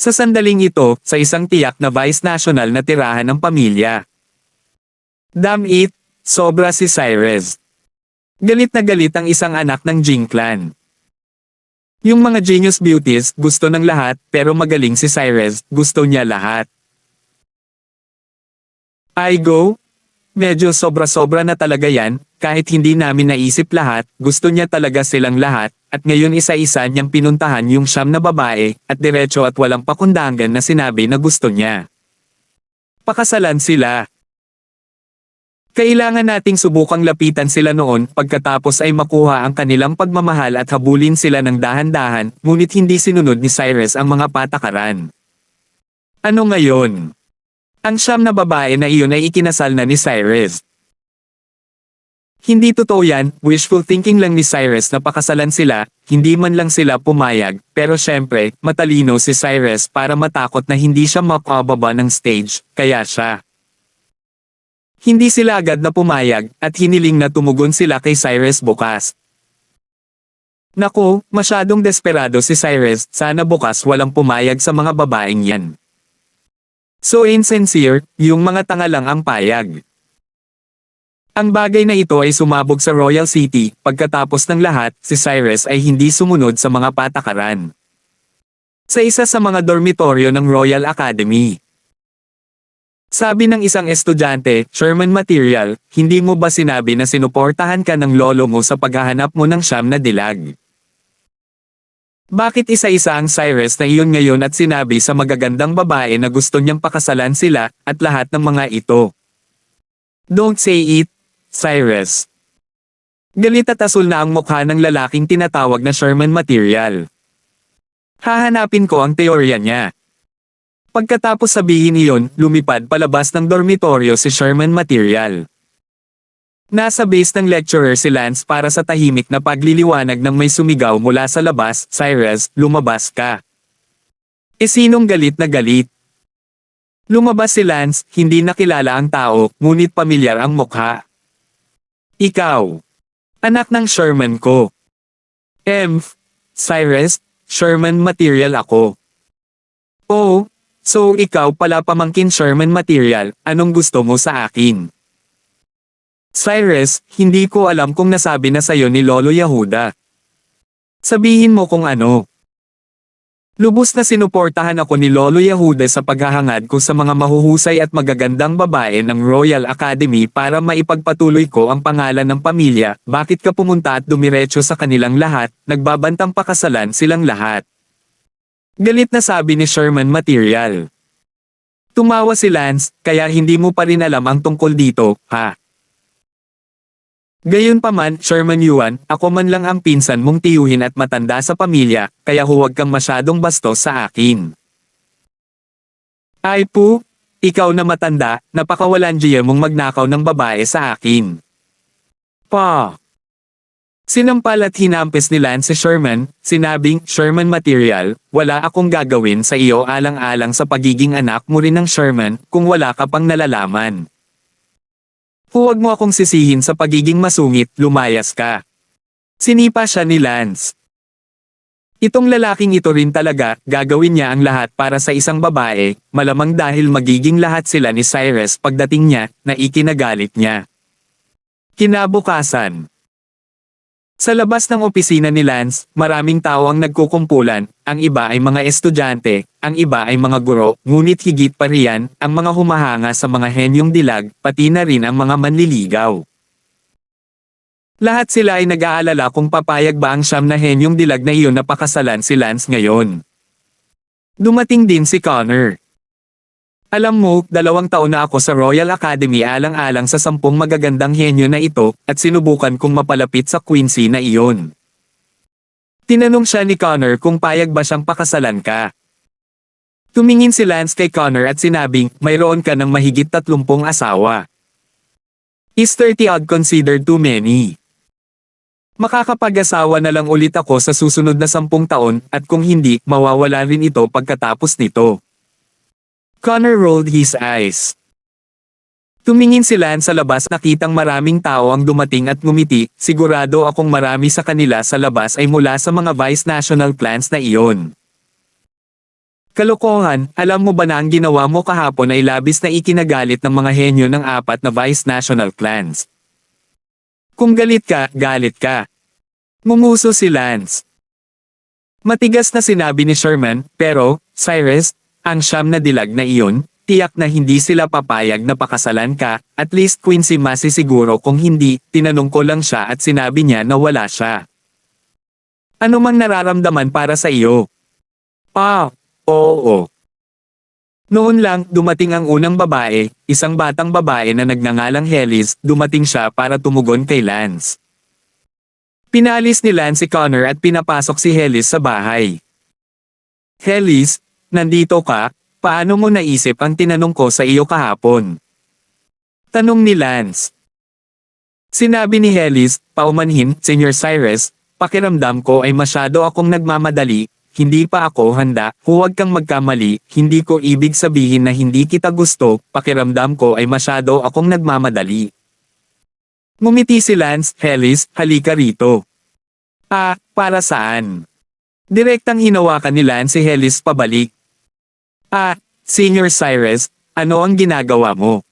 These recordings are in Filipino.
Sa sandaling ito, sa isang tiyak na vice national na tirahan ng pamilya. Damn it, sobra si Cyrus. Galit na galit ang isang anak ng Jing clan. Yung mga genius beauties gusto ng lahat pero magaling si Cyrus, gusto niya lahat. I go? Medyo sobra-sobra na talaga yan, kahit hindi namin naisip lahat, gusto niya talaga silang lahat, at ngayon isa-isa niyang pinuntahan yung siyam na babae, at diretso at walang pakundangan na sinabi na gusto niya. Pakasalan sila. Kailangan nating subukang lapitan sila noon pagkatapos ay makuha ang kanilang pagmamahal at habulin sila ng dahan-dahan, ngunit hindi sinunod ni Cyrus ang mga patakaran. Ano ngayon? Ang siyam na babae na iyon ay ikinasal na ni Cyrus. Hindi totoo yan, wishful thinking lang ni Cyrus na pakasalan sila, hindi man lang sila pumayag, pero syempre, matalino si Cyrus para matakot na hindi siya makababa ng stage, kaya siya. Hindi sila agad na pumayag, at hiniling na tumugon sila kay Cyrus bukas. Naku, masyadong desperado si Cyrus, sana bukas walang pumayag sa mga babaeng yan. So insincere, yung mga tanga lang ang payag. Ang bagay na ito ay sumabog sa Royal City, pagkatapos ng lahat, si Cyrus ay hindi sumunod sa mga patakaran. Sa isa sa mga dormitoryo ng Royal Academy. Sabi ng isang estudyante, Sherman Material, hindi mo ba sinabi na sinuportahan ka ng lolo mo sa paghahanap mo ng siyam na dilag? Bakit isa-isa ang Cyrus na iyon ngayon at sinabi sa magagandang babae na gusto niyang pakasalan sila, at lahat ng mga ito? Don't say it, Cyrus. Galit at asul na ang mukha ng lalaking tinatawag na Sherman Material. Hahanapin ko ang teorya niya. Pagkatapos sabihin iyon, lumipad palabas ng dormitoryo si Sherman Material. Nasa base ng lecturer si Lance para sa tahimik na pagliliwanag ng may sumigaw mula sa labas, Cyrus, lumabas ka. Sinong galit na galit? Lumabas si Lance, hindi nakilala ang tao, ngunit pamilyar ang mukha. Ikaw. Anak ng Sherman ko. Cyrus, Sherman Material ako. Oh, so ikaw pala pamangkin Sherman Material, anong gusto mo sa akin? Cyrus, hindi ko alam kung nasabi na sayo ni Lolo Yehuda. Sabihin mo kung ano. Lubos na sinuportahan ako ni Lolo Yehuda sa paghahangad ko sa mga mahuhusay at magagandang babae ng Royal Academy para maipagpatuloy ko ang pangalan ng pamilya. Bakit ka pumunta at dumiretso sa kanilang lahat, nagbabantang pakasalan silang lahat? Galit na sabi ni Sherman Material. Tumawa si Lance, kaya hindi mo pa rin alam ang tungkol dito, ha? Gayunpaman, Sherman Yuan, ako man lang ang pinsan mong tiyuhin at matanda sa pamilya, kaya huwag kang masyadong bastos sa akin. Ay po, ikaw na matanda, napakawalandiya mong magnakaw ng babae sa akin. Pa! Sinampal at hinampes ni Lance si Sherman, sinabing, Sherman Material, wala akong gagawin sa iyo alang-alang sa pagiging anak mo rin ng Sherman, kung wala ka pang nalalaman. Huwag mo akong sisihin sa pagiging masungit, lumayas ka. Sinipa siya ni Lance. Itong lalaking ito rin talaga, gagawin niya ang lahat para sa isang babae, malamang dahil magiging lahat sila ni Cyrus pagdating niya, na ikinagalit niya. Kinabukasan. Sa labas ng opisina ni Lance, maraming tao ang nagkukumpulan, ang iba ay mga estudyante, ang iba ay mga guro, ngunit higit pa riyan, ang mga humahanga sa mga henyong dilag, pati na rin ang mga manliligaw. Lahat sila ay nag-aalala kung papayag ba ang siyam na henyong dilag na iyon na pakasalan si Lance ngayon. Dumating din si Connor. Alam mo, 2 taon na ako sa Royal Academy alang-alang sa 10 magagandang henyo na ito, at sinubukan kong mapalapit sa Quincy na iyon. Tinanong siya ni Connor kung payag ba siyang pakasalan ka. Tumingin si Lance kay Connor at sinabing, mayroon ka ng mahigit 30 asawa. Is 30 odd considered too many? Makakapag-asawa na lang ulit ako sa susunod na 10 taon, at kung hindi, mawawala rin ito pagkatapos nito. Connor rolled his eyes. Tumingin si Lance sa labas, nakitang maraming tao ang dumating at ngumiti, sigurado akong marami sa kanila sa labas ay mula sa mga vice national clans na iyon. Kalokohan, alam mo ba na ang ginawa mo kahapon ay labis na ikinagalit ng mga henyo ng apat na Vice National Clans. Kung galit ka, galit ka. Ngumuso si Lance. Matigas na sinabi ni Sherman, pero, Cyrus, ang siyam na dilag na iyon, tiyak na hindi sila papayag na pakasalan ka, at least Quincy masisiguro kung hindi, tinanong ko lang siya at sinabi niya na wala siya. Ano mang nararamdaman para sa iyo? Oo. Noon lang, dumating ang unang babae, isang batang babae na nagngangalang Hellis, dumating siya para tumugon kay Lance. Pinalis ni Lance si Connor at pinapasok si Hellis sa bahay. Hellis, nandito ka, paano mo naisip ang tinanong ko sa iyo kahapon? Tanong ni Lance. Sinabi ni Hellis, paumanhin, Senior Cyrus, pakiramdam ko ay masyado akong nagmamadali, hindi pa ako handa, huwag kang magkamali, hindi ko ibig sabihin na hindi kita gusto, pakiramdam ko ay masyado akong nagmamadali. Ngumiti si Lance, Hellis, halika rito. Para saan? Direktang hinawakan ni Lance si Hellis pabalik. Senior Cyrus, ano ang ginagawa mo?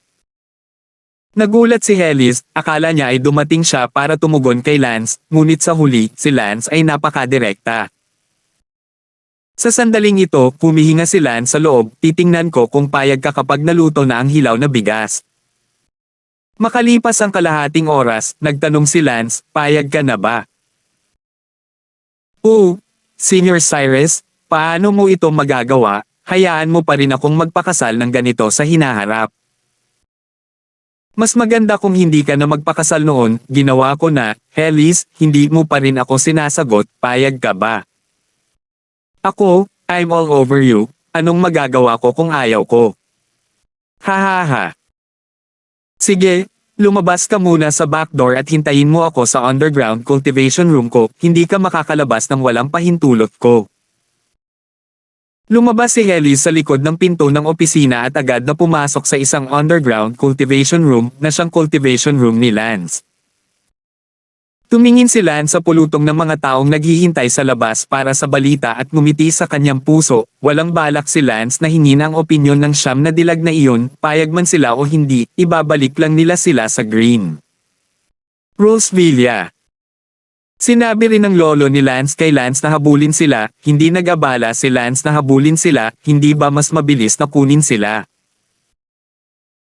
Nagulat si Hellis, akala niya ay dumating siya para tumugon kay Lance, ngunit sa huli, si Lance ay napakadirekta. Sa sandaling ito, humihinga si Lance sa loob, titingnan ko kung payag ka kapag naluto na ang hilaw na bigas. Makalipas ang kalahating oras, nagtanong si Lance, payag ka na ba? Senior Cyrus, paano mo ito magagawa? Hayaan mo pa rin akong magpakasal ng ganito sa hinaharap. Mas maganda kung hindi ka na magpakasal noon, ginawa ko na, Hellis, hindi mo pa rin ako sinasagot, payag ka ba? Ako, I'm all over you, anong magagawa ko kung ayaw ko? Hahaha. Sige, lumabas ka muna sa backdoor at hintayin mo ako sa underground cultivation room ko, hindi ka makakalabas ng walang pahintulot ko. Lumabas si Hellis sa likod ng pinto ng opisina at agad na pumasok sa isang underground cultivation room na siyang cultivation room ni Lance. Tumingin si Lance sa pulutong ng mga taong naghihintay sa labas para sa balita at ngumiti sa kanyang puso, walang balak si Lance na hingin ang opinyon ng siyam na dilag na iyon, payag man sila o hindi, ibabalik lang nila sila sa green. Rosevilla. Sinabi rin ng lolo ni Lance kay Lance na habulin sila, hindi nag-abala si Lance na habulin sila, hindi ba mas mabilis na kunin sila?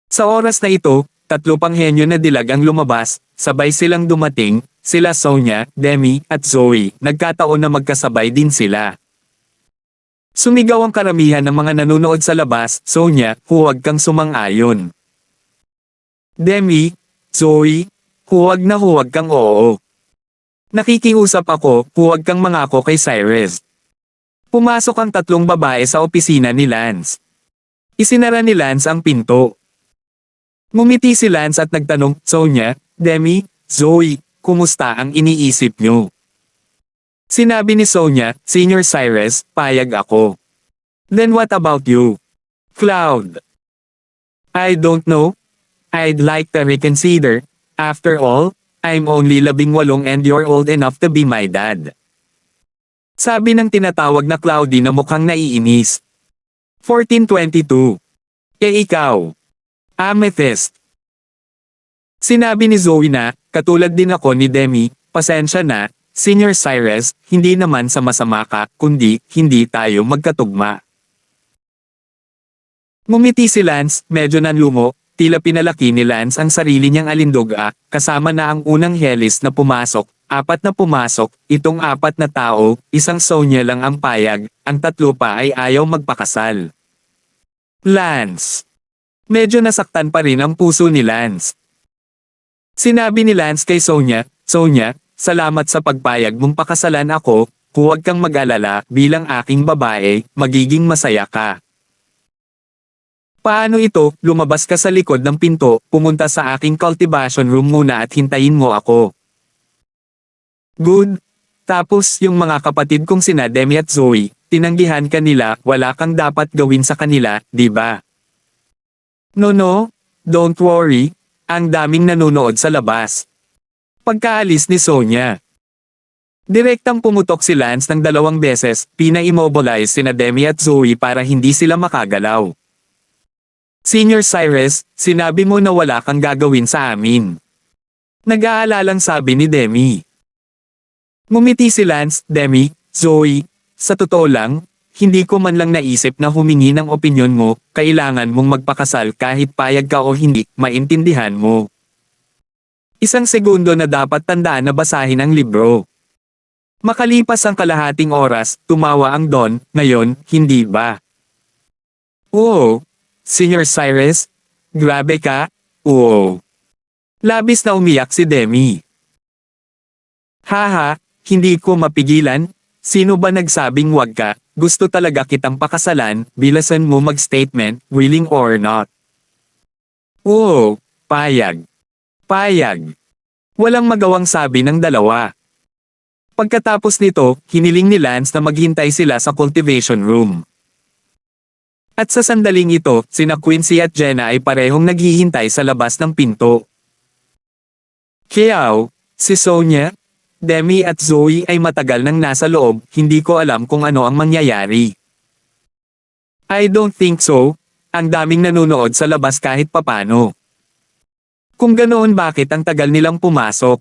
Sa oras na ito, tatlo pang henyo na dilag ang lumabas, sabay silang dumating, sila Sonia, Demi, at Zoe, nagkataon na magkasabay din sila. Sumigaw ang karamihan ng mga nanonood sa labas, Sonia, huwag kang sumang-ayon. Demi, Zoe, huwag na huwag kang oo. Nakikiusap ako, huwag kang mangako kay Cyrus. Pumasok ang tatlong babae sa opisina ni Lance. Isinara ni Lance ang pinto. Ngumiti si Lance at nagtanong, Sonia, Demi, Zoe, kumusta ang iniisip niyo? Sinabi ni Sonia, Senior Cyrus, payag ako. Then what about you? Cloud. I don't know. I'd like to reconsider. After all, I'm only 18 and you're old enough to be my dad. Sabi ng tinatawag na Cloudy na mukhang naiinis. 1422. Ikaw. Amethyst. Sinabi ni Zoe na, katulad din ako ni Demi, pasensya na, Senior Cyrus, hindi naman sa masama ka, kundi, hindi tayo magkatugma. Ngumiti si Lance, medyo nanlumo, tila pinalaki ni Lance ang sarili niyang alinduga, kasama na ang unang Hellis na pumasok, apat na pumasok, itong apat na tao, isang Sonia lang ang payag, ang tatlo pa ay ayaw magpakasal. Lance. Medyo nasaktan pa rin ang puso ni Lance. Sinabi ni Lance kay Sonia, Sonia, salamat sa pagpayag mong pakasalan ako, huwag kang mag-alala, bilang aking babae, magiging masaya ka. Paano ito, lumabas ka sa likod ng pinto, pumunta sa aking cultivation room muna at hintayin mo ako. Good. Tapos yung mga kapatid kong sina Demi at Zoe, tinanggihan ka nila, wala kang dapat gawin sa kanila, di ba? No, don't worry. Ang daming nanonood sa labas. Pagkaalis ni Sonia. Direktang pumutok si Lance ng 2 beses, pina-immobilize sina Demi at Zoe para hindi sila makagalaw. Senior Cyrus, sinabi mo na wala kang gagawin sa amin. Nag-aalalang sabi ni Demi. Ngumiti si Lance, Demi, Zoe, sa totoo lang, hindi ko man lang naisip na humingi ng opinyon mo, kailangan mong magpakasal kahit payag ka o hindi, maintindihan mo. Isang segundo na dapat tandaan na basahin ang libro. Makalipas ang kalahating oras, tumawa ang Don, ngayon, hindi ba? Oo, Senior Cyrus, grabe ka, oo. Labis na umiyak si Demi. Haha, hindi ko mapigilan, sino ba nagsabing wag ka, gusto talaga kitang pakasalan, bilasan mo mag-statement, willing or not. Oo, payag. Payag. Walang magawang sabi ng dalawa. Pagkatapos nito, hiniling ni Lance na maghintay sila sa cultivation room. At sa sandaling ito, sina Quincy at Jenna ay parehong naghihintay sa labas ng pinto. Kiao, si Sonia, Demi at Zoe ay matagal nang nasa loob, hindi ko alam kung ano ang mangyayari. I don't think so, ang daming nanonood sa labas kahit papano. Kung ganoon bakit ang tagal nilang pumasok?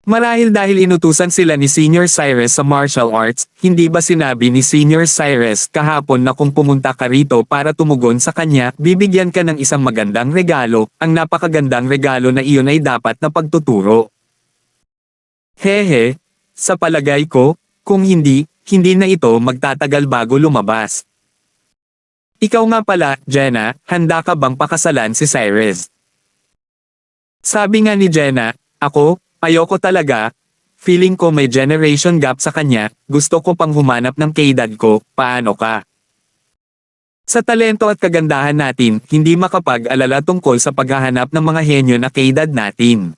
Marahil dahil inutusan sila ni Senior Cyrus sa martial arts, hindi ba sinabi ni Senior Cyrus kahapon na kung pumunta ka rito para tumugon sa kanya, bibigyan ka ng isang magandang regalo, ang napakagandang regalo na iyon ay dapat na pagtuturo. Hehe, sa palagay ko, kung hindi, hindi na ito magtatagal bago lumabas. Ikaw nga pala, Jenna, handa ka bang pakasalan si Cyrus? Sabi nga ni Jenna, ako, ayoko talaga, feeling ko may generation gap sa kanya, gusto ko pang humanap ng kaedad ko, paano ka? Sa talento at kagandahan natin, hindi makapag-alala tungkol sa paghahanap ng mga henyo na kaedad natin.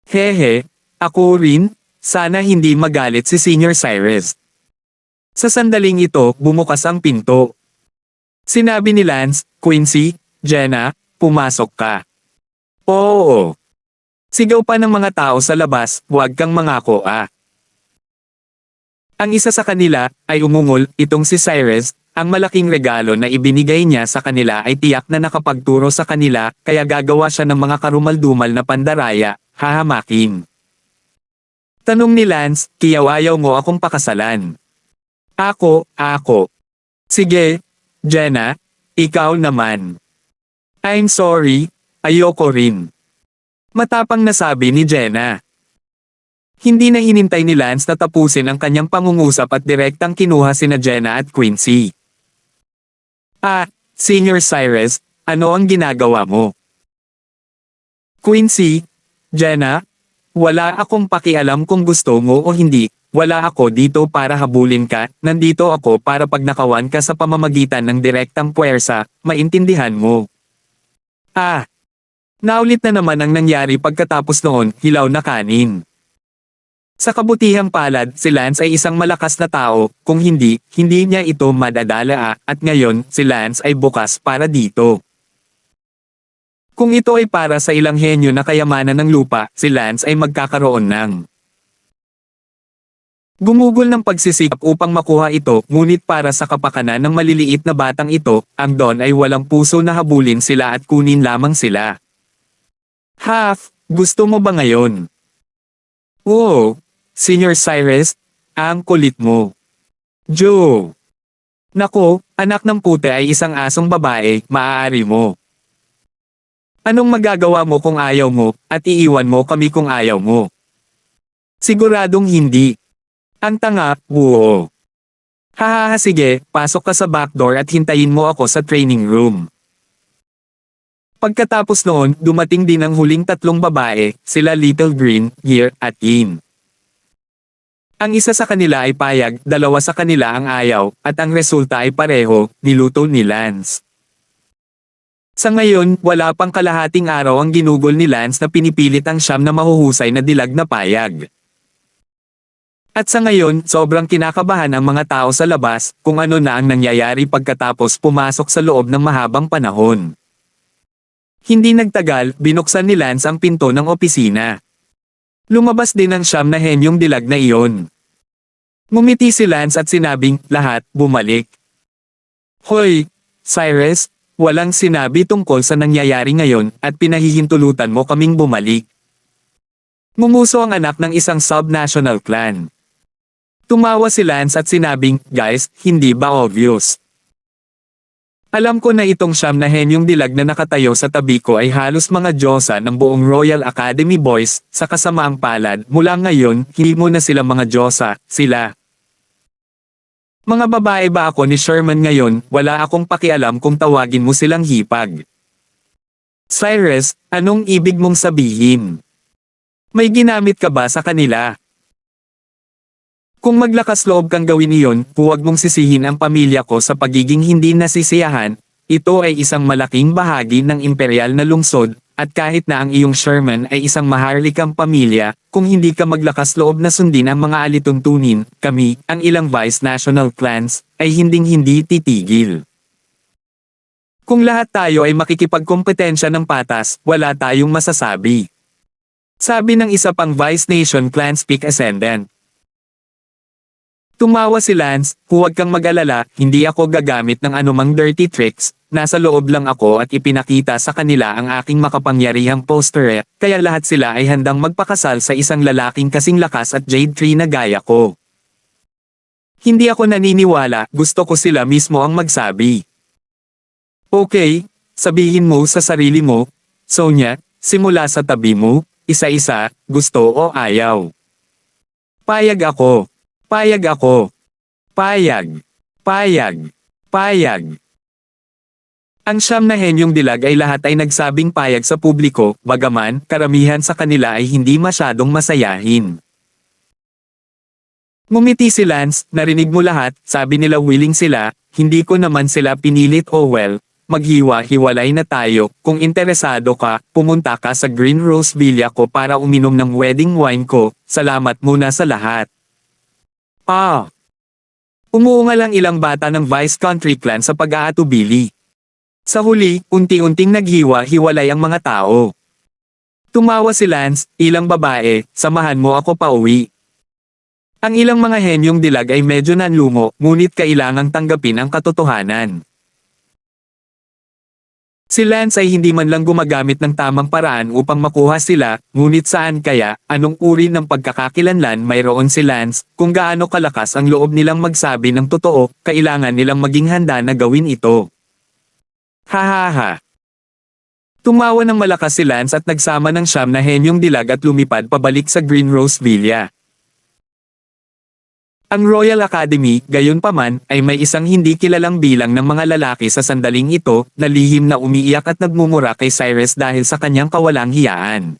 Hehe, ako rin, sana hindi magalit si Senior Cyrus. Sa sandaling ito, bumukas ang pinto. Sinabi ni Lance, Quincy, Jenna, pumasok ka. Oo. Sigaw pa ng mga tao sa labas, huwag kang mangako ah. Ang isa sa kanila, ay umungol, itong si Cyrus, ang malaking regalo na ibinigay niya sa kanila ay tiyak na nakapagturo sa kanila, kaya gagawa siya ng mga karumaldumal na pandaraya, hahamakin. Tanong ni Lance, ayaw mo akong pakasalan. Ako. Sige, Jenna, ikaw naman. I'm sorry, ayoko rin. Matapang na sabi ni Jenna. Hindi na hinintay ni Lance na tapusin ang kanyang pangungusap at direktang kinuha sina Jenna at Quincy. Senior Cyrus, ano ang ginagawa mo? Quincy, Jenna, wala akong pakialam kung gusto mo o hindi. Wala ako dito para habulin ka, nandito ako para pagnakawan ka sa pamamagitan ng direktang puwersa, maintindihan mo. Naulit na naman ang nangyari pagkatapos noon, hilaw na kanin. Sa kabutihang palad, si Lance ay isang malakas na tao, kung hindi, hindi niya ito madadala at ngayon, si Lance ay bukas para dito. Kung ito ay para sa ilang henyo na kayamanan ng lupa, si Lance ay magkakaroon ng gumugol ng pagsisikap upang makuha ito, ngunit para sa kapakanan ng maliliit na batang ito, ang Don ay walang puso na habulin sila at kunin lamang sila. Half, gusto mo ba ngayon? Oo, Senior Cyrus, ang kulit mo. Joe. Nako, anak ng pute ay isang asong babae, maaari mo. Anong magagawa mo kung ayaw mo, at iiwan mo kami kung ayaw mo? Siguradong hindi. Ang tanga, oo. Hahaha sige, pasok ka sa backdoor at hintayin mo ako sa training room. Pagkatapos noon, dumating din ang huling 3 babae, sila Little Green, Gear, at Yin. Ang isa sa kanila ay payag, 2 sa kanila ang ayaw, at ang resulta ay pareho, niluto ni Lance. Sa ngayon, wala pang kalahating araw ang ginugol ni Lance na pinipilit ang siyam na mahuhusay na dilag na payag. At sa ngayon, sobrang kinakabahan ang mga tao sa labas, kung ano na ang nangyayari pagkatapos pumasok sa loob ng mahabang panahon. Hindi nagtagal, binuksan ni Lance ang pinto ng opisina. Lumabas din ang siyam na henyong dilag na iyon. Ngumiti si Lance at sinabing, lahat, bumalik. Hoy, Cyrus, walang sinabi tungkol sa nangyayari ngayon at pinahihintulutan mo kaming bumalik. Ngumuso ang anak ng isang sub-national clan. Tumawa si Lance at sinabing, guys, hindi ba obvious? Alam ko na itong siyam na henyong dilag na nakatayo sa tabi ko ay halos mga diyosa ng buong Royal Academy Boys, sa kasamaang palad, mula ngayon, hindi mo na sila mga diyosa, sila. Mga babae ba ako ni Sherman ngayon, wala akong pakialam kung tawagin mo silang hipag. Cyrus, anong ibig mong sabihin? May ginamit ka ba sa kanila? Kung maglakas loob kang gawin iyon, huwag mong sisihin ang pamilya ko sa pagiging hindi nasisiyahan. Ito ay isang malaking bahagi ng imperial na lungsod, at kahit na ang iyong Sherman ay isang maharlikang pamilya, kung hindi ka maglakas loob na sundin ang mga alituntunin, kami, ang ilang vice national clans, ay hinding-hindi titigil. Kung lahat tayo ay makikipagkompetensya ng patas, wala tayong masasabi. Sabi ng isa pang vice nation clan speak ascendant. Tumawa si Lance, huwag kang mag-alala, hindi ako gagamit ng anumang dirty tricks, nasa loob lang ako at ipinakita sa kanila ang aking makapangyarihang poster, kaya lahat sila ay handang magpakasal sa isang lalaking kasing lakas at jade tree na gaya ko. Hindi ako naniniwala, gusto ko sila mismo ang magsabi. Okay, sabihin mo sa sarili mo, Sonia, simula sa tabi mo, isa-isa, gusto o ayaw. Payag ako. Payag ako. Payag. Payag. Payag. Ang siyam na henyong dilag ay lahat ay nagsabing payag sa publiko, bagaman karamihan sa kanila ay hindi masyadong masayahin. Ngumiti si Lance, narinig mo lahat, sabi nila willing sila, hindi ko naman sila pinilit o well, maghiwa-hiwalay na tayo, kung interesado ka, pumunta ka sa Green Rose Villa ko para uminom ng wedding wine ko, salamat muna sa lahat. Umuungal ang ilang bata ng Vice Country Clan sa pag-aatubili. Sa huli, unti-unting naghiwa-hiwalay ang mga tao. Tumawa si Lance, ilang babae, samahan mo ako pauwi. Ang ilang mga henyong dilag ay medyo nanlumo, ngunit kailangang tanggapin ang katotohanan. Si Lance ay hindi man lang gumagamit ng tamang paraan upang makuha sila, ngunit saan kaya, anong uri ng pagkakakilanlan mayroon si Lance, kung gaano kalakas ang loob nilang magsabi ng totoo, kailangan nilang maging handa na gawin ito. Hahaha. Tumawa ng malakas si Lance at nagsama ng siyam na henyong dilag at lumipad pabalik sa Green Rose Villa. Ang Royal Academy, gayunpaman, ay may isang hindi kilalang bilang ng mga lalaki sa sandaling ito, na lihim na umiiyak at nagmumura kay Cyrus dahil sa kanyang kawalang hiyaan.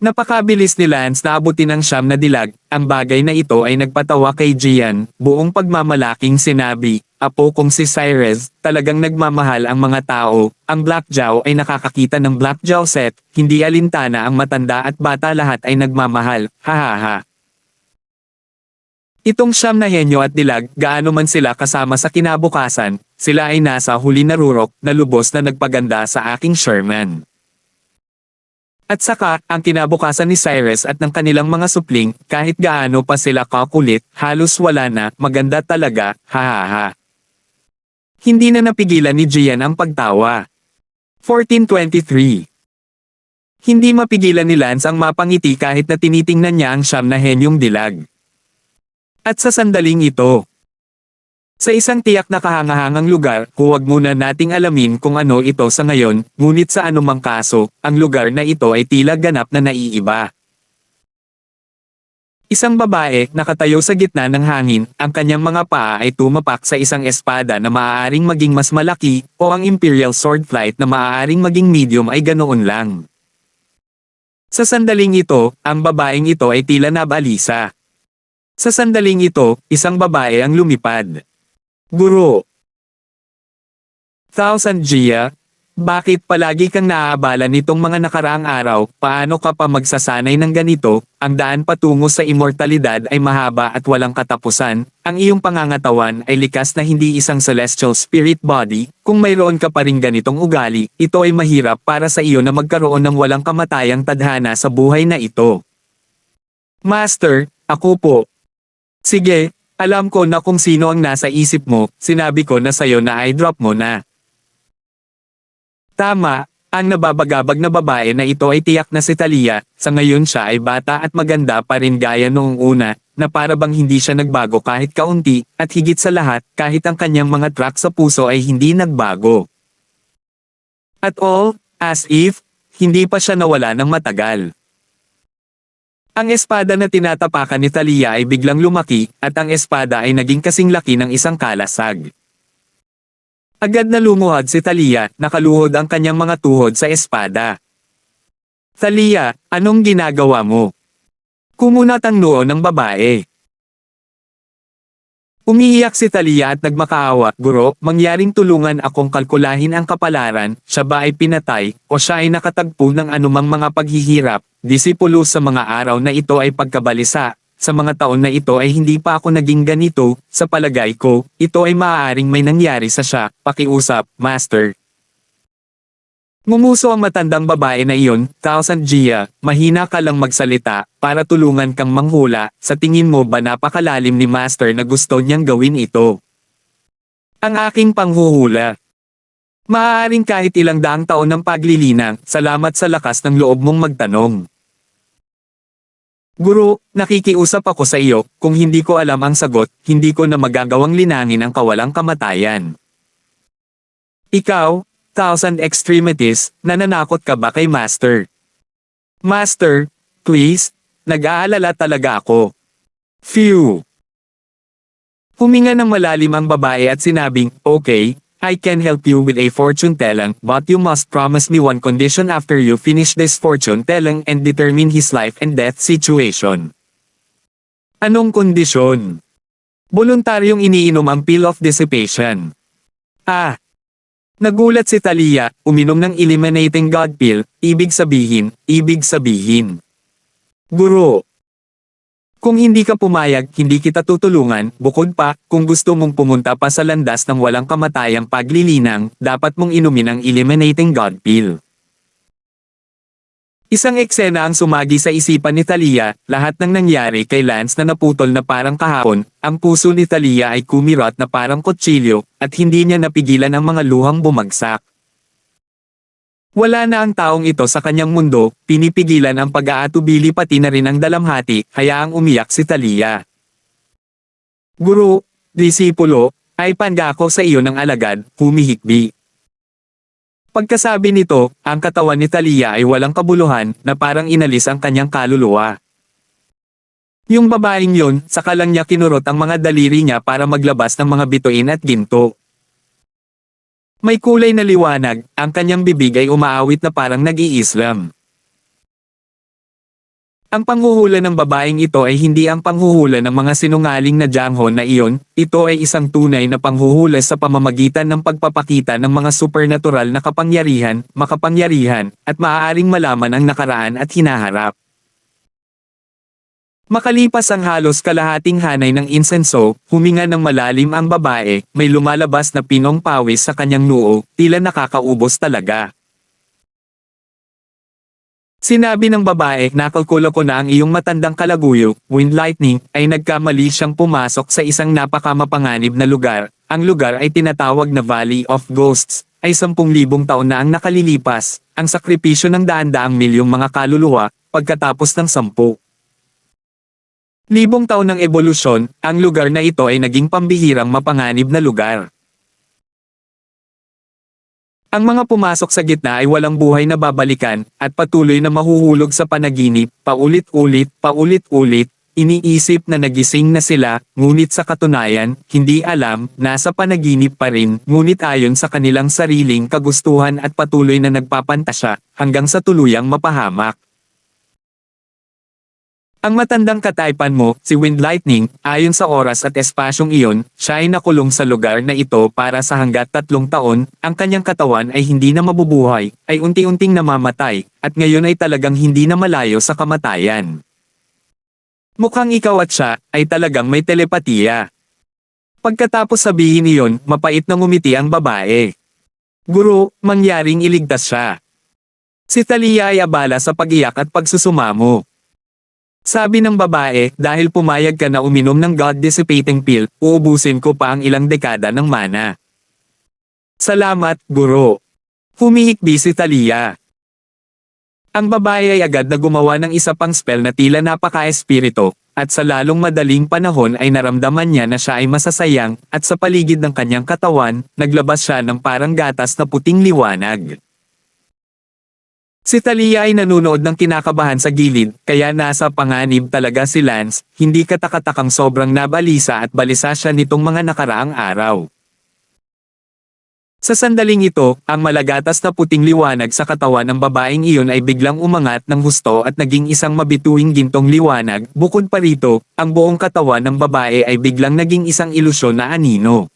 Napakabilis ni Lance na abutin ang siyam na dilag, ang bagay na ito ay nagpatawa kay Gian, buong pagmamalaking sinabi, Apo kong si Cyrus, talagang nagmamahal ang mga tao, ang Blackjaw ay nakakakita ng Blackjaw set, hindi alintana ang matanda at bata lahat ay nagmamahal, hahaha. Itong siyam na henyo at dilag, gaano man sila kasama sa kinabukasan, sila ay nasa huli na rurok na lubos na nagpaganda sa aking Sherman. At saka, ang kinabukasan ni Cyrus at ng kanilang mga supling, kahit gaano pa sila kakulit, halos wala na, maganda talaga, hahaha. Hindi na napigilan ni Gian ang pagtawa. 1423. Hindi mapigilan ni Lance ang mapangiti kahit na tinitingnan niya ang siyam na henyong dilag. At sa sandaling ito, sa isang tiyak na kahangahangang lugar, huwag muna nating alamin kung ano ito sa ngayon, ngunit sa anumang kaso, ang lugar na ito ay tila ganap na naiiba. Isang babae, nakatayo sa gitna ng hangin, ang kanyang mga paa ay tumapak sa isang espada na maaaring maging mas malaki, o ang Imperial Sword Flight na maaaring maging medium ay ganoon lang. Sa sandaling ito, ang babaeng ito ay tila nabalisa. Sa sandaling ito, isang babae ang lumipad. Guro. Thousand Gia, Bakit palagi kang naaabala nitong mga nakaraang araw? Paano ka pa magsasanay ng ganito? Ang daan patungo sa immortalidad ay mahaba at walang katapusan. Ang iyong pangangatawan ay likas na hindi isang celestial spirit body. Kung mayroon ka pa ring ganitong ugali, ito ay mahirap para sa iyo na magkaroon ng walang kamatayang tadhana sa buhay na ito. Master, ako po. Sige, alam ko na kung sino ang nasa isip mo, sinabi ko na sayo na i-drop mo na. Tama, ang nababagabag na babae na ito ay tiyak na si Thalia, sa ngayon siya ay bata at maganda pa rin gaya noong una, na para bang hindi siya nagbago kahit kaunti, at higit sa lahat, kahit ang kanyang mga track sa puso ay hindi nagbago. At all, as if, hindi pa siya nawala ng matagal. Ang espada na tinatapakan ni Thalia ay biglang lumaki, at ang espada ay naging kasing laki ng isang kalasag. Agad na lumuhod si Thalia, nakaluhod ang kanyang mga tuhod sa espada. Thalia, anong ginagawa mo? Kumunat ang noo ng babae. Umiiyak si Thalia at nagmakaawa, Guro, mangyaring tulungan akong kalkulahin ang kapalaran, siya ba ay pinatay, o siya ay nakatagpo ng anumang mga paghihirap, disipulo sa mga araw na ito ay pagkabalisa. Sa mga taon na ito ay hindi pa ako naging ganito, sa palagay ko, ito ay maaaring may nangyari sa siya, pakiusap, Master. Ngumuso ang matandang babae na iyon, Thousand Gia, mahina ka lang magsalita, para tulungan kang manghula, sa tingin mo ba napakalalim ni Master na gusto niyang gawin ito? Ang aking panghuhula. Maaaring kahit ilang daang taon ng paglilinang, salamat sa lakas ng loob mong magtanong. Guro, nakikiusap ako sa iyo, kung hindi ko alam ang sagot, hindi ko na magagawang linangin ang kawalang kamatayan. Ikaw, Thousand Extremities, nananakot ka ba kay Master? Master, please, nag-aalala talaga ako. Phew! Huminga ng malalim ang babae at sinabing, okay, I can help you with a fortune telling, but you must promise me one condition after you finish this fortune telling and determine his life and death situation. Anong kondisyon? Voluntaryong iniinom ang pill of dissipation. Ah! Nagulat si Thalia, uminom ng eliminating God pill, ibig sabihin. Guro! Kung hindi ka pumayag, hindi kita tutulungan, bukod pa, kung gusto mong pumunta pa sa landas ng walang kamatayang paglilinang, dapat mong inumin ang eliminating God pill. Isang eksena ang sumagi sa isipan ni Thalia, lahat ng nangyari kay Lance na naputol na parang kahapon, ang puso ni Thalia ay kumirot na parang kutsilyo, at hindi niya napigilan ang mga luhang bumagsak. Wala na ang taong ito sa kanyang mundo, pinipigilan ang pag-aatubili pati na rin ang dalamhati, hayaang umiyak si Thalia. Guro, disipulo, ay pangako sa iyo ng alagad, humihikbi. Pagkasabi nito, ang katawan ni Thalia ay walang kabuluhan, na parang inalis ang kanyang kaluluwa. Yung babaeng yun, saka lang niya kinurot ang mga daliri niya para maglabas ng mga bituin at ginto. May kulay na liwanag, ang kanyang bibig ay umaawit na parang nag-iislam. Ang panghuhula ng babaeng ito ay hindi ang panghuhula ng mga sinungaling na janghon na iyon, ito ay isang tunay na panghuhula sa pamamagitan ng pagpapakita ng mga supernatural na makapangyarihan, at maaaring malaman ang nakaraan at hinaharap. Makalipas ang halos kalahating hanay ng insenso, huminga ng malalim ang babae, may lumalabas na pinong pawis sa kanyang noo, tila nakakaubos talaga. Sinabi ng babae, nakalkula ko na ang iyong matandang kalaguyo, Wind Lightning, ay nagkamali siyang pumasok sa isang napakamapanganib na lugar. Ang lugar ay tinatawag na Valley of Ghosts, ay 10,000 taon na ang nakalilipas, ang sakripisyo ng daan-daang milyong mga kaluluwa, pagkatapos ng 10,000 taon ng ebolusyon, ang lugar na ito ay naging pambihirang mapanganib na lugar. Ang mga pumasok sa gitna ay walang buhay na babalikan, at patuloy na mahuhulog sa panaginip, paulit-ulit, iniisip na nagising na sila, ngunit sa katunayan, hindi alam, nasa panaginip pa rin, ngunit ayon sa kanilang sariling kagustuhan at patuloy na nagpapantasya, hanggang sa tuluyang mapahamak. Ang matandang kataypan mo, si Wind Lightning, ayon sa oras at espasyong iyon, siya ay nakulong sa lugar na ito para sa hanggat 3 taon, ang kanyang katawan ay hindi na mabubuhay, ay unti-unting namamatay, at ngayon ay talagang hindi na malayo sa kamatayan. Mukhang ikaw at siya, ay talagang may telepatiya. Pagkatapos sabihin iyon, mapait na ngumiti ang babae. Guro, mangyaring iligtas siya. Si Thalia ay abala sa pag-iyak at pagsusumamo. Sabi ng babae, dahil pumayag ka na uminom ng God-dissipating pill, uubusin ko pa ang ilang dekada ng mana. Salamat, guro. Humihikbi si Thalia. Ang babae ay agad na gumawa ng isa pang spell na tila napaka-espirito, at sa lalong madaling panahon ay naramdaman niya na siya ay masasayang, at sa paligid ng kanyang katawan, naglabas siya ng parang gatas na puting liwanag. Si Thalia ay nanunood ng kinakabahan sa gilid, kaya nasa panganib talaga si Lance, hindi katakatakang sobrang nabalisa at balisa siya nitong mga nakaraang araw. Sa sandaling ito, ang malagatas na puting liwanag sa katawan ng babaeng iyon ay biglang umangat ng husto at naging isang mabituing gintong liwanag, bukod pa rito, ang buong katawan ng babae ay biglang naging isang ilusyon na anino.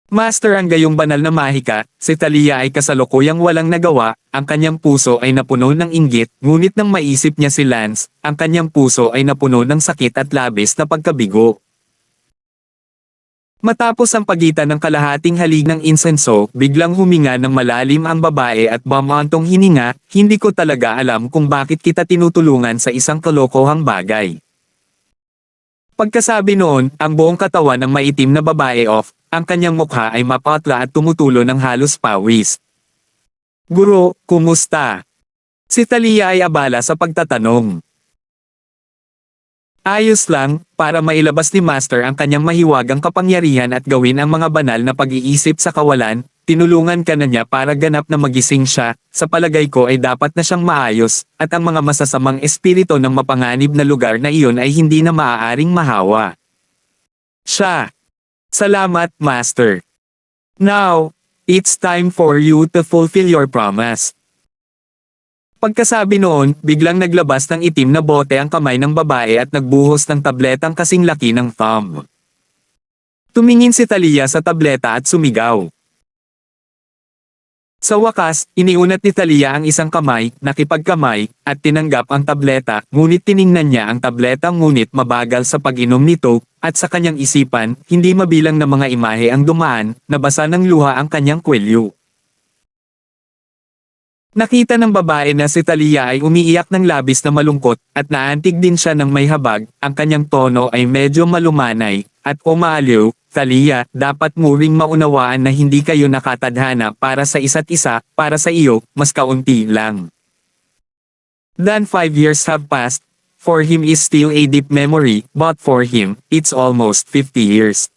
Master, ang gayong banal na mahika, si Thalia ay kasalukuyang walang nagawa, ang kanyang puso ay napuno ng inggit, ngunit nang maisip niya si Lance, ang kanyang puso ay napuno ng sakit at labis na pagkabigo. Matapos ang pagitan ng kalahating halig ng insenso, biglang huminga ng malalim ang babae at bumantong hininga, hindi ko talaga alam kung bakit kita tinutulungan sa isang kalokohang bagay. Pagkasabi noon, ang buong katawan ng maitim na babae off, ang kanyang mukha ay mapatla at tumutulo ng halos pawis. Guro, kumusta? Si Thalia ay abala sa pagtatanong. Ayos lang, para mailabas ni Master ang kanyang mahiwagang kapangyarihan at gawin ang mga banal na pag-iisip sa kawalan, tinulungan ka na niya para ganap na magising siya, sa palagay ko ay dapat na siyang maayos, at ang mga masasamang espiritu ng mapanganib na lugar na iyon ay hindi na maaaring mahawa. Siya. Salamat, Master. Now, it's time for you to fulfill your promise. Pagkasabi noon, biglang naglabas ng itim na bote ang kamay ng babae at nagbuhos ng tabletang kasing laki ng thumb. Tumingin si Thalia sa tableta at sumigaw. Sa wakas, iniunat ni Thalia ang isang kamay, nakipagkamay, at tinanggap ang tableta, ngunit tiningnan niya ang tableta ngunit mabagal sa pag-inom nito, at sa kanyang isipan, hindi mabilang na mga imahe ang dumaan, nabasa ng luha ang kanyang kwelyo. Nakita ng babae na si Thalia ay umiiyak ng labis na malungkot, at naantig din siya ng may habag, ang kanyang tono ay medyo malumanay, at umaaliw, Thalia, dapat mo ring maunawaan na hindi kayo nakatadhana para sa isa't isa, para sa iyo, mas kaunti lang. Then 5 years have passed, for him is still a deep memory, but for him, it's almost 50 years.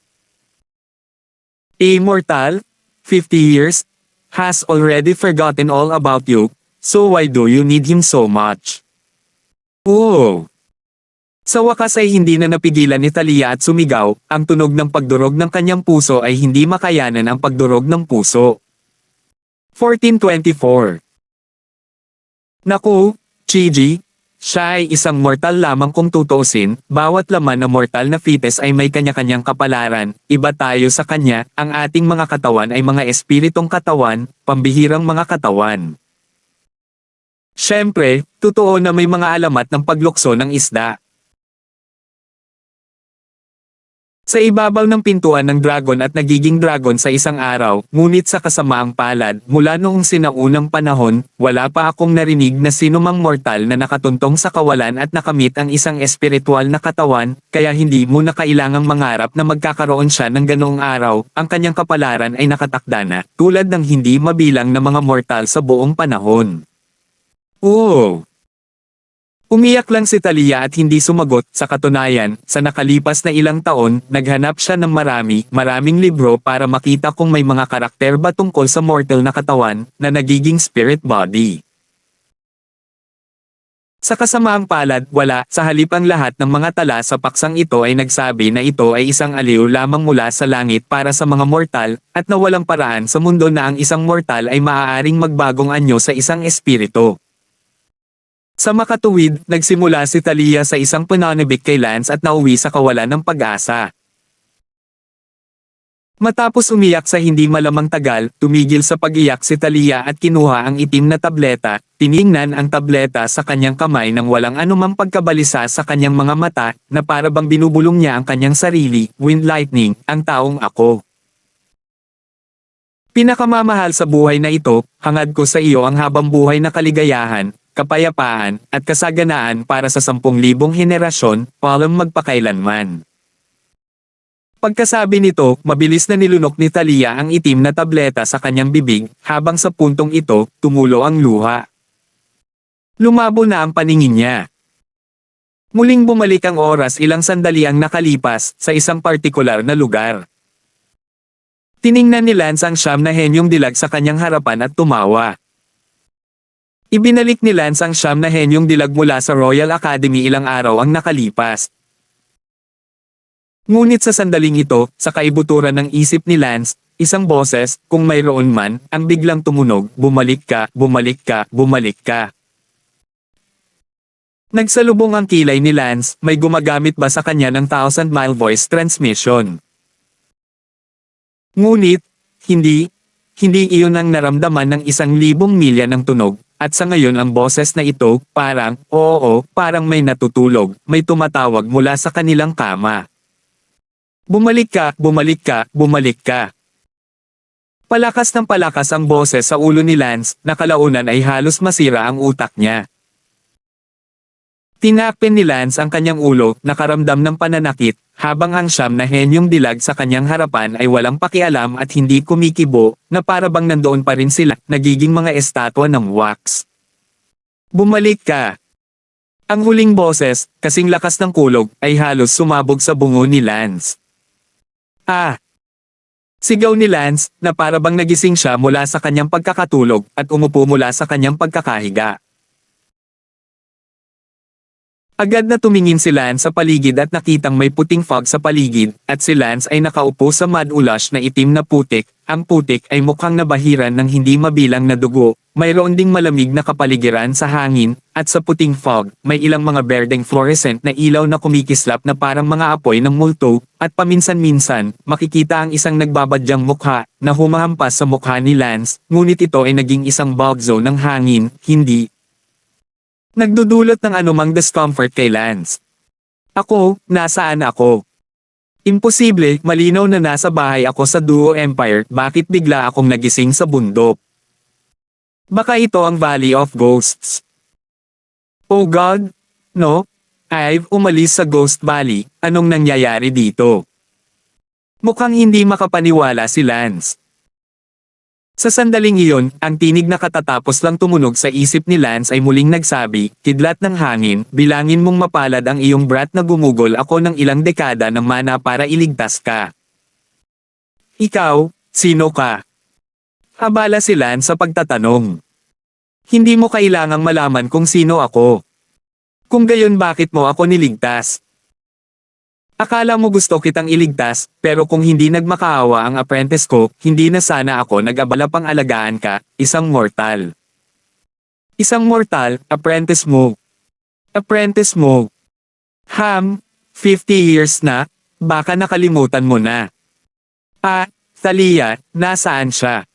Immortal? 50 years? Has already forgotten all about you, so why do you need him so much? Oh! Sa wakas ay hindi na napigilan ni Thalia at sumigaw, ang tunog ng pagdurog ng kanyang puso ay hindi makayanan ang pagdurog ng puso. 1424. Naku, Chiji, siya ay isang mortal lamang kung tutuusin, bawat laman na mortal na fetus ay may kanya-kanyang kapalaran, iba tayo sa kanya, ang ating mga katawan ay mga espiritong katawan, pambihirang mga katawan. Siyempre, totoo na may mga alamat ng paglukso ng isda. Sa ibabaw ng pintuan ng dragon at nagiging dragon sa isang araw, ngunit sa kasamaang palad, mula noong sinaunang panahon, wala pa akong narinig na sinumang mortal na nakatuntong sa kawalan at nakamit ang isang espiritual na katawan, kaya hindi mo na kailangang mangarap na magkakaroon siya ng ganoong araw, ang kanyang kapalaran ay nakatakda na, tulad ng hindi mabilang na mga mortal sa buong panahon. Oh! Umiyak lang si Thalia at hindi sumagot, sa katunayan, sa nakalipas na ilang taon, naghanap siya ng maraming libro para makita kung may mga karakter ba tungkol sa mortal na katawan, na nagiging spirit body. Sa kasamaang palad, wala, sa halip ang lahat ng mga tala sa paksang ito ay nagsabi na ito ay isang aliw lamang mula sa langit para sa mga mortal, at na walang paraan sa mundo na ang isang mortal ay maaaring magbagong anyo sa isang espiritu. Sa makatuwid, nagsimula si Talia sa isang pananabik kay Lance at nauwi sa kawalan ng pag-asa. Matapos umiyak sa hindi malamang tagal, tumigil sa pag-iyak si Talia at kinuha ang itim na tableta, tiningnan ang tableta sa kanyang kamay nang walang anumang pagkabalisa sa kanyang mga mata, na para bang binubulong niya ang kanyang sarili, Wind Lightning, ang taong ako. Pinakamamahal sa buhay na ito, hangad ko sa iyo ang habang buhay na kaligayahan, kapayapaan, at kasaganaan para sa 10,000 henerasyon, walang magpakailanman. Pagkasabi nito, mabilis na nilunok ni Talia ang itim na tableta sa kanyang bibig, habang sa puntong ito, tumulo ang luha. Lumabo na ang paningin niya. Muling bumalik ang oras, ilang sandali ang nakalipas, sa isang partikular na lugar. Tiningnan ni Lance ang siyam na henyong dilag sa kanyang harapan at tumawa. Ibinalik ni Lance ang siyam na henyong dilag mula sa Royal Academy ilang araw ang nakalipas. Ngunit sa sandaling ito, sa kaibuturan ng isip ni Lance, isang boses, kung mayroon man, ang biglang tumunog, bumalik ka, bumalik ka, bumalik ka. Nagsalubong ang kilay ni Lance, may gumagamit ba sa kanya ng 1,000-mile voice transmission? Ngunit, hindi iyon ang naramdaman ng 1,000 milya ng tunog, at sa ngayon ang boses na ito, parang, parang may natutulog, may tumatawag mula sa kanilang kama. Bumalik ka, bumalik ka, bumalik ka. Palakas ng palakas ang boses sa ulo ni Lance, na kalaunan ay halos masira ang utak niya. Tinapin ni Lance ang kanyang ulo, nakaramdam ng pananakit, habang ang siyam na henyong dilag sa kanyang harapan ay walang pakialam at hindi kumikibo, na para bang nandoon pa rin sila, nagiging mga estatwa ng wax. Bumalik ka. Ang huling boses, kasing lakas ng kulog, ay halos sumabog sa bungo ni Lance. Sigaw ni Lance, na para bang nagising siya mula sa kanyang pagkakatulog, at umupo mula sa kanyang pagkakahiga. Agad na tumingin si Lance sa paligid at nakitang may puting fog sa paligid, at si Lance ay nakaupo sa mud-ulash na itim na putik. Ang putik ay mukhang nabahiran ng hindi mabilang na dugo, mayroon ding malamig na kapaligiran sa hangin, at sa puting fog, may ilang mga berdeng fluorescent na ilaw na kumikislap na parang mga apoy ng multo, at paminsan-minsan, makikita ang isang nagbabadyang mukha, na humahampas sa mukha ni Lance, ngunit ito ay naging isang bulb zone ng hangin, hindi nagdudulot ng anumang discomfort kay Lance. Ako, nasaan ako? Imposible, malinaw na nasa bahay ako sa Duo Empire, bakit bigla akong nagising sa bundok? Baka ito ang Valley of Ghosts. Oh God, no? I've umalis sa Ghost Valley, anong nangyayari dito? Mukhang hindi makapaniwala si Lance. Sa sandaling iyon, ang tinig na katatapos lang tumunog sa isip ni Lance ay muling nagsabi, kidlat ng hangin, bilangin mong mapalad ang iyong brat na gumugol ako ng ilang dekada ng mana para iligtas ka. Ikaw, sino ka? Abala si Lance sa pagtatanong. Hindi mo kailangang malaman kung sino ako. Kung gayon bakit mo ako niligtas? Akala mo gusto kitang iligtas, pero kung hindi nagmakaawa ang apprentice ko, hindi na sana ako nag-abala pang alagaan ka, isang mortal. Isang mortal, apprentice mo. Apprentice mo. 50 years na, baka nakalimutan mo na. Talia, nasaan siya?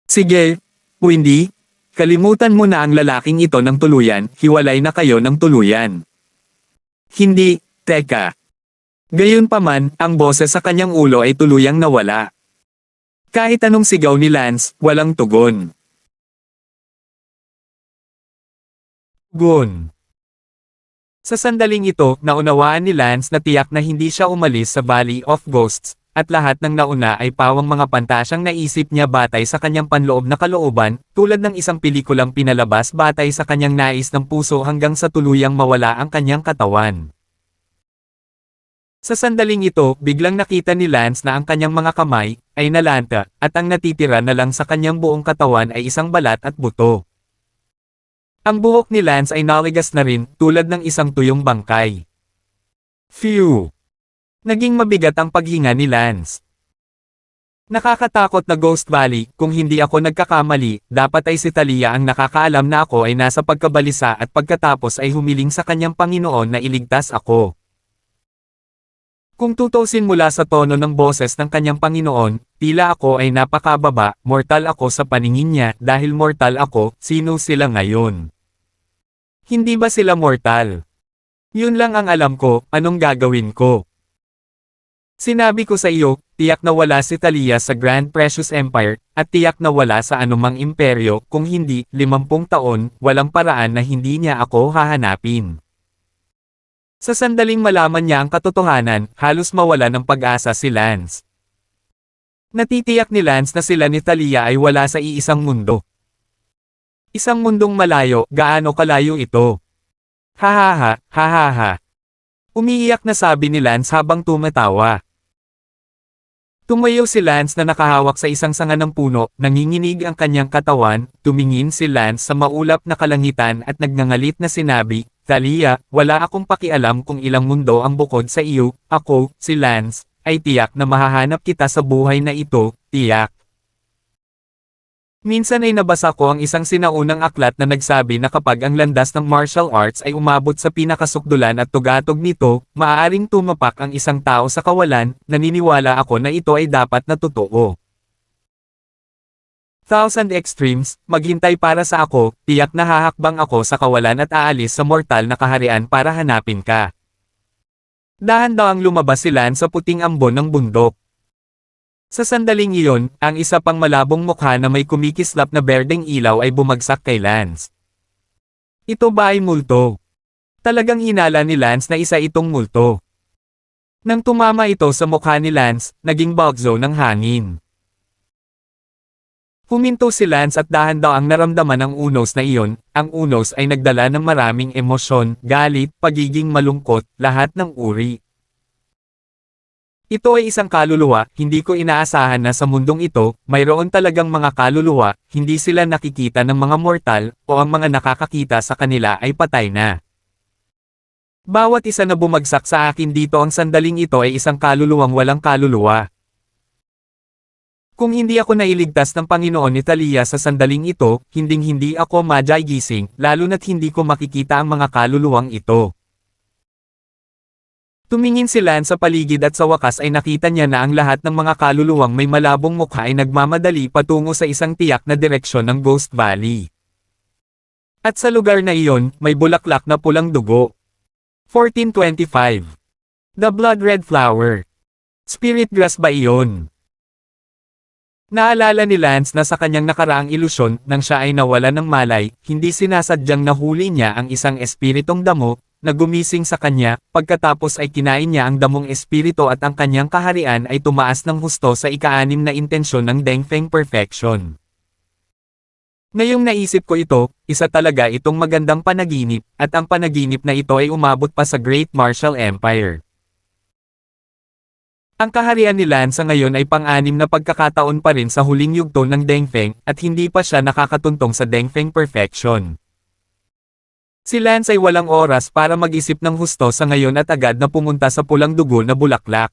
Sige, Windy, kalimutan mo na ang lalaking ito ng tuluyan, hiwalay na kayo ng tuluyan. Hindi, teka. Gayunpaman, ang boses sa kanyang ulo ay tuluyang nawala. Kahit anong sigaw ni Lance, walang tugon. Sa sandaling ito, naunawaan ni Lance na tiyak na hindi siya umalis sa Valley of Ghosts, at lahat ng nauna ay pawang mga pantasyang naisip niya batay sa kanyang panloob na kalooban, tulad ng isang pelikulang pinalabas batay sa kanyang nais ng puso hanggang sa tuluyang mawala ang kanyang katawan. Sa sandaling ito, biglang nakita ni Lance na ang kanyang mga kamay ay nalanta, at ang natitira na lang sa kanyang buong katawan ay isang balat at buto. Ang buhok ni Lance ay naligas na rin, tulad ng isang tuyong bangkay. Phew! Naging mabigat ang paghinga ni Lance. Nakakatakot na Ghost Valley, kung hindi ako nagkakamali, dapat ay si Thalia ang nakakaalam na ako ay nasa pagkabalisa at pagkatapos ay humiling sa kanyang Panginoon na iligtas ako. Kung tutusin mula sa tono ng boses ng kanyang Panginoon, tila ako ay napakababa, mortal ako sa paningin niya, dahil mortal ako, sino sila ngayon? Hindi ba sila mortal? Yun lang ang alam ko, anong gagawin ko? Sinabi ko sa iyo, tiyak na wala si Thalia sa Grand Precious Empire, at tiyak na wala sa anumang imperyo, kung hindi, 50 taon, walang paraan na hindi niya ako hahanapin. Sa sandaling malaman niya ang katotohanan, halos mawala ng pag-asa si Lance. Natitiyak ni Lance na sila ni Thalia ay wala sa iisang mundo. Isang mundong malayo, gaano kalayo ito? Hahaha, hahaha. Umiiyak na sabi ni Lance habang tumatawa. Tumayo si Lance na nakahawak sa isang sanga ng puno, nanginginig ang kanyang katawan, tumingin si Lance sa maulap na kalangitan at nagngangalit na sinabi, Thalia, wala akong pakialam kung ilang mundo ang bukod sa iyo, ako, si Lance, ay tiyak na mahahanap kita sa buhay na ito, tiyak. Minsan ay nabasa ko ang isang sinaunang aklat na nagsabi na kapag ang landas ng martial arts ay umabot sa pinakasukdulan at tugatog nito, maaaring tumapak ang isang tao sa kawalan, naniniwala ako na ito ay dapat na totoo. Thousand extremes, maghintay para sa ako, tiyak na hahakbang ako sa kawalan at aalis sa mortal na kaharian para hanapin ka. Dahan-dahang lumabas si Lance sa puting ambon ng bundok. Sa sandaling iyon, ang isa pang malabong mukha na may kumikislap na berdeng ilaw ay bumagsak kay Lance. Ito ba ay multo? Talagang hinala ni Lance na isa itong multo. Nang tumama ito sa mukha ni Lance, naging bagzo ng hangin. Huminto si Lance at dahan-dahang naramdaman ang unos na iyon, ang unos ay nagdala ng maraming emosyon, galit, pagiging malungkot, lahat ng uri. Ito ay isang kaluluwa, hindi ko inaasahan na sa mundong ito, mayroon talagang mga kaluluwa, hindi sila nakikita ng mga mortal, o ang mga nakakakita sa kanila ay patay na. Bawat isa na bumagsak sa akin dito ang sandaling ito ay isang kaluluwang walang kaluluwa. Kung hindi ako nailigtas ng Panginoon ni Thalia sa sandaling ito, hinding-hindi ako magigising, lalo na't hindi ko makikita ang mga kaluluwang ito. Tumingin si Lance sa paligid at sa wakas ay nakita niya na ang lahat ng mga kaluluwang may malabong mukha ay nagmamadali patungo sa isang tiyak na direksyon ng Ghost Valley. At sa lugar na iyon, may bulaklak na pulang dugo. 1425. The Blood Red Flower. Spirit Grass ba iyon? Naalala ni Lance na sa kanyang nakaraang ilusyon, nang siya ay nawala ng malay, hindi sinasadyang nahuli niya ang isang espiritong damo, na gumising sa kanya, pagkatapos ay kinain niya ang damong espiritu at ang kanyang kaharian ay tumaas ng husto sa ika-6 na intensyon ng Dengfeng Perfection. Ngayong naisip ko ito, isa talaga itong magandang panaginip, at ang panaginip na ito ay umabot pa sa Great Martial Empire. Ang kaharian ni Lance ngayon ay pang-6 na pagkakataon pa rin sa huling yugto ng Dengfeng, at hindi pa siya nakakatuntong sa Dengfeng Perfection. Si Lance ay walang oras para mag-isip ng husto sa ngayon at agad na pumunta sa pulang dugo na bulaklak.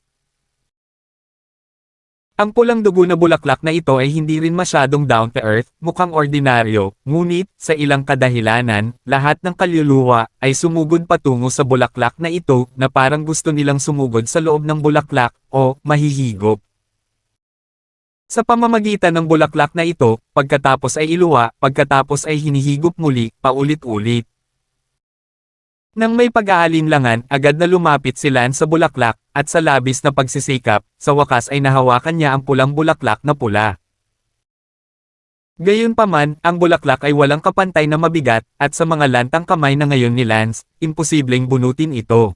Ang pulang dugo na bulaklak na ito ay hindi rin masyadong down to earth, mukhang ordinaryo, ngunit, sa ilang kadahilanan, lahat ng kaluluwa ay sumugod patungo sa bulaklak na ito na parang gusto nilang sumugod sa loob ng bulaklak, o mahihigop. Sa pamamagitan ng bulaklak na ito, pagkatapos ay iluwa, pagkatapos ay hinihigop muli, paulit-ulit. Nang may pag-aalinlangan, agad na lumapit si Lance sa bulaklak, at sa labis na pagsisikap, sa wakas ay nahawakan niya ang pulang bulaklak na pula. Gayunpaman, ang bulaklak ay walang kapantay na mabigat, at sa mga lantang kamay na ngayon ni Lance, imposibleng bunutin ito.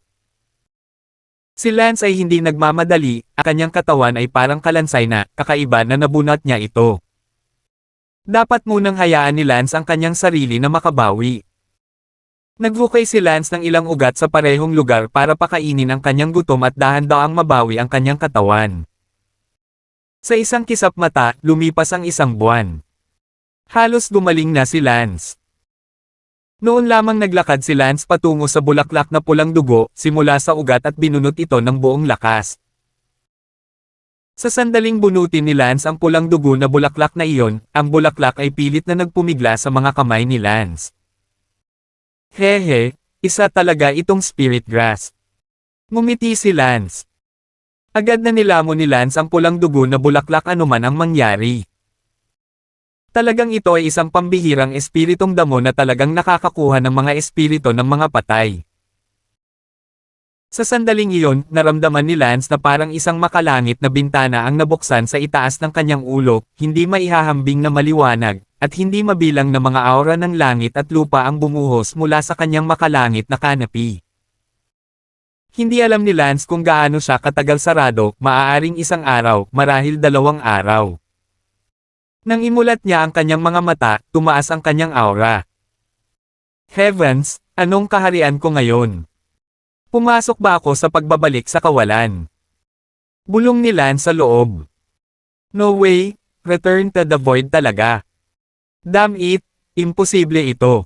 Si Lance ay hindi nagmamadali, ang kanyang katawan ay parang kalansay na, kakaiba na nabunot niya ito. Dapat munang hayaan ni Lance ang kanyang sarili na makabawi. Nagbukay si Lance ng ilang ugat sa parehong lugar para pakainin ang kanyang gutom at dahan-dahang mabawi ang kanyang katawan. Sa isang kisap mata, lumipas ang isang buwan. Halos gumaling na si Lance. Noon lamang naglakad si Lance patungo sa bulaklak na pulang dugo, simula sa ugat at binunot ito ng buong lakas. Sa sandaling bunutin ni Lance ang pulang dugo na bulaklak na iyon, ang bulaklak ay pilit na nagpumigla sa mga kamay ni Lance. Hehe, isa talaga itong spirit grass. Ngumiti si Lance. Agad na nilamon ni Lance ang pulang dugo na bulaklak anuman ang mangyari. Talagang ito ay isang pambihirang espiritong damo na talagang nakakakuha ng mga espirito ng mga patay. Sa sandaling iyon, naramdaman ni Lance na parang isang makalangit na bintana ang nabuksan sa itaas ng kanyang ulo, hindi maihahambing na maliwanag, at hindi mabilang na mga aura ng langit at lupa ang bumuhos mula sa kanyang makalangit na canopy. Hindi alam ni Lance kung gaano siya katagal sarado, maaaring isang araw, marahil 2 araw. Nang imulat niya ang kanyang mga mata, tumaas ang kanyang aura. Heavens, anong kaharian ko ngayon? Pumasok ba ako sa pagbabalik sa kawalan? Bulong ni Lance sa loob. No way, return to the void talaga. Damn it, imposible ito.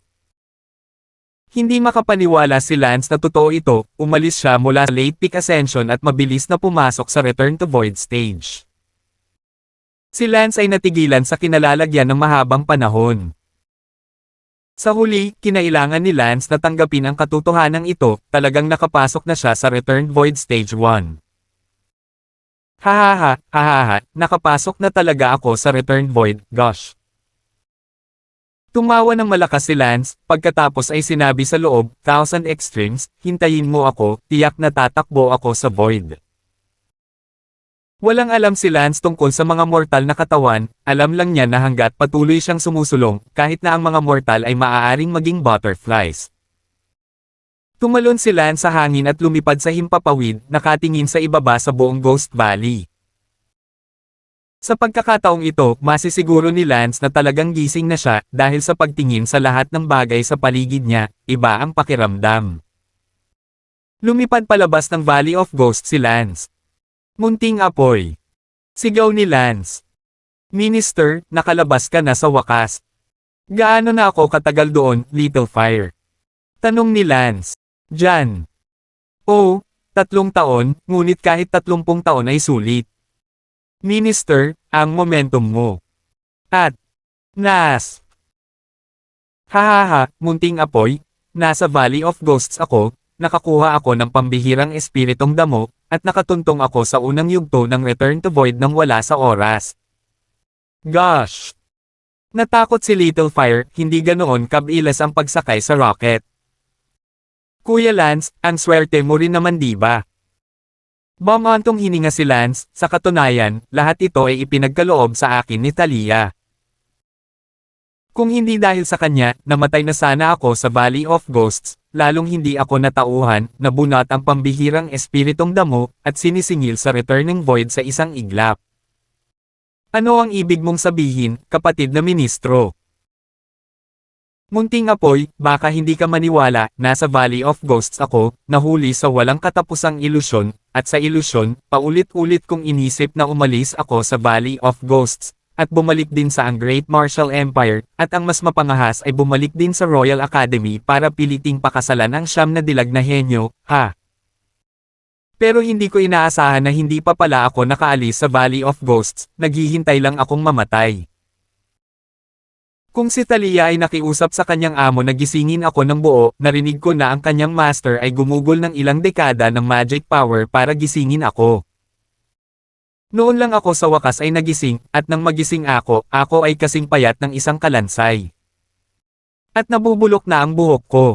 Hindi makapaniwala si Lance na totoo ito, umalis siya mula sa late peak ascension at mabilis na pumasok sa return to void stage. Si Lance ay natigilan sa kinalalagyan ng mahabang panahon. Sa huli, kinailangan ni Lance na tanggapin ang katotohanan ito, talagang nakapasok na siya sa Return Void Stage 1. Hahaha, nakapasok na talaga ako sa Return Void, gosh. Tumawa ng malakas si Lance, pagkatapos ay sinabi sa loob, 1000 extremes, hintayin mo ako, tiyak na tatakbo ako sa Void. Walang alam si Lance tungkol sa mga mortal na katawan, alam lang niya na hanggat patuloy siyang sumusulong, kahit na ang mga mortal ay maaaring maging butterflies. Tumalon si Lance sa hangin at lumipad sa himpapawid, nakatingin sa ibaba sa buong Ghost Valley. Sa pagkakataong ito, masisiguro ni Lance na talagang gising na siya, dahil sa pagtingin sa lahat ng bagay sa paligid niya, iba ang pakiramdam. Lumipad palabas ng Valley of Ghosts si Lance. Munting apoy. Sigaw ni Lance. Minister, nakalabas ka na sa wakas. Gaano na ako katagal doon, Little Fire? Tanong ni Lance. Diyan. Oh, 3 taon, ngunit kahit 30 taon ay sulit. Minister, ang momentum mo. At, nas. Hahaha, munting apoy, nasa Valley of Ghosts ako, nakakuha ako ng pambihirang espiritong damo, at nakatuntong ako sa unang yugto ng Return to Void nang wala sa oras. Gosh! Natakot si Little Fire, hindi ganoon kabilas ang pagsakay sa rocket. Kuya Lance, ang swerte mo rin naman diba? Bumantong hininga si Lance, sa katunayan, lahat ito ay ipinagkaloob sa akin ni Talia. Kung hindi dahil sa kanya, namatay na sana ako sa Valley of Ghosts, lalong hindi ako natauhan, nabunot ang pambihirang espiritong damo, at sinisingil sa returning void sa isang iglap. Ano ang ibig mong sabihin, kapatid na ministro? Munting apoy, baka hindi ka maniwala, nasa Valley of Ghosts ako, nahuli sa walang katapusang ilusyon, at sa ilusyon, paulit-ulit kong inisip na umalis ako sa Valley of Ghosts, at bumalik din sa ang Great Martial Empire, at ang mas mapangahas ay bumalik din sa Royal Academy para piliting pakasalan ang siyam na dilag na henyo, ha? Pero hindi ko inaasahan na hindi pa pala ako nakaalis sa Valley of Ghosts, naghihintay lang akong mamatay. Kung si Talia ay nakiusap sa kanyang amo na gisingin ako ng buo, narinig ko na ang kanyang master ay gumugol ng ilang dekada ng magic power para gisingin ako. Noon lang ako sa wakas ay nagising, at nang magising ako ay kasing payat ng isang kalansay. At nabubulok na ang buhok ko.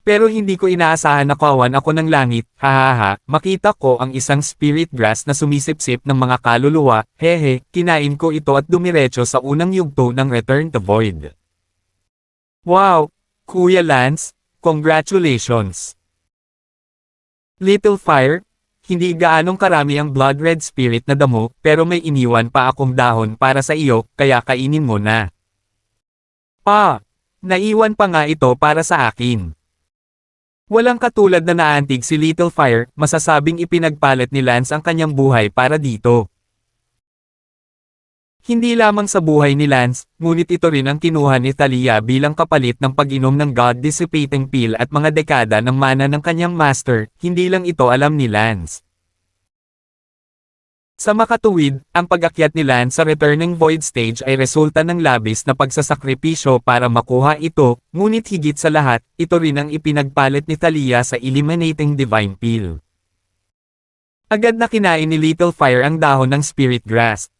Pero hindi ko inaasahan na kawan ako ng langit, hahaha, makita ko ang isang spirit grass na sumisipsip ng mga kaluluwa, hehe, kinain ko ito at dumiretso sa unang yugto ng Return to Void. Wow! Kuya Lance, congratulations! Little Fire, hindi gaanong karami ang blood red spirit na damo, pero may iniwan pa akong dahon para sa iyo, kaya kainin mo na. Naiwan pa nga ito para sa akin. Walang katulad na naantig si Little Fire, masasabing ipinagpalit ni Lance ang kanyang buhay para dito. Hindi lamang sa buhay ni Lance, ngunit ito rin ang kinuha ni Talia bilang kapalit ng pag-inom ng God-dissipating pill at mga dekada ng mana ng kanyang master, hindi lang ito alam ni Lance. Sa makatuwid, ang pag-akyat ni Lance sa Returning Void Stage ay resulta ng labis na pagsasakripisyo para makuha ito, ngunit higit sa lahat, ito rin ang ipinagpalit ni Thalia sa Eliminating Divine Peel. Agad na kinain ni Little Fire ang dahon ng Spirit Grass.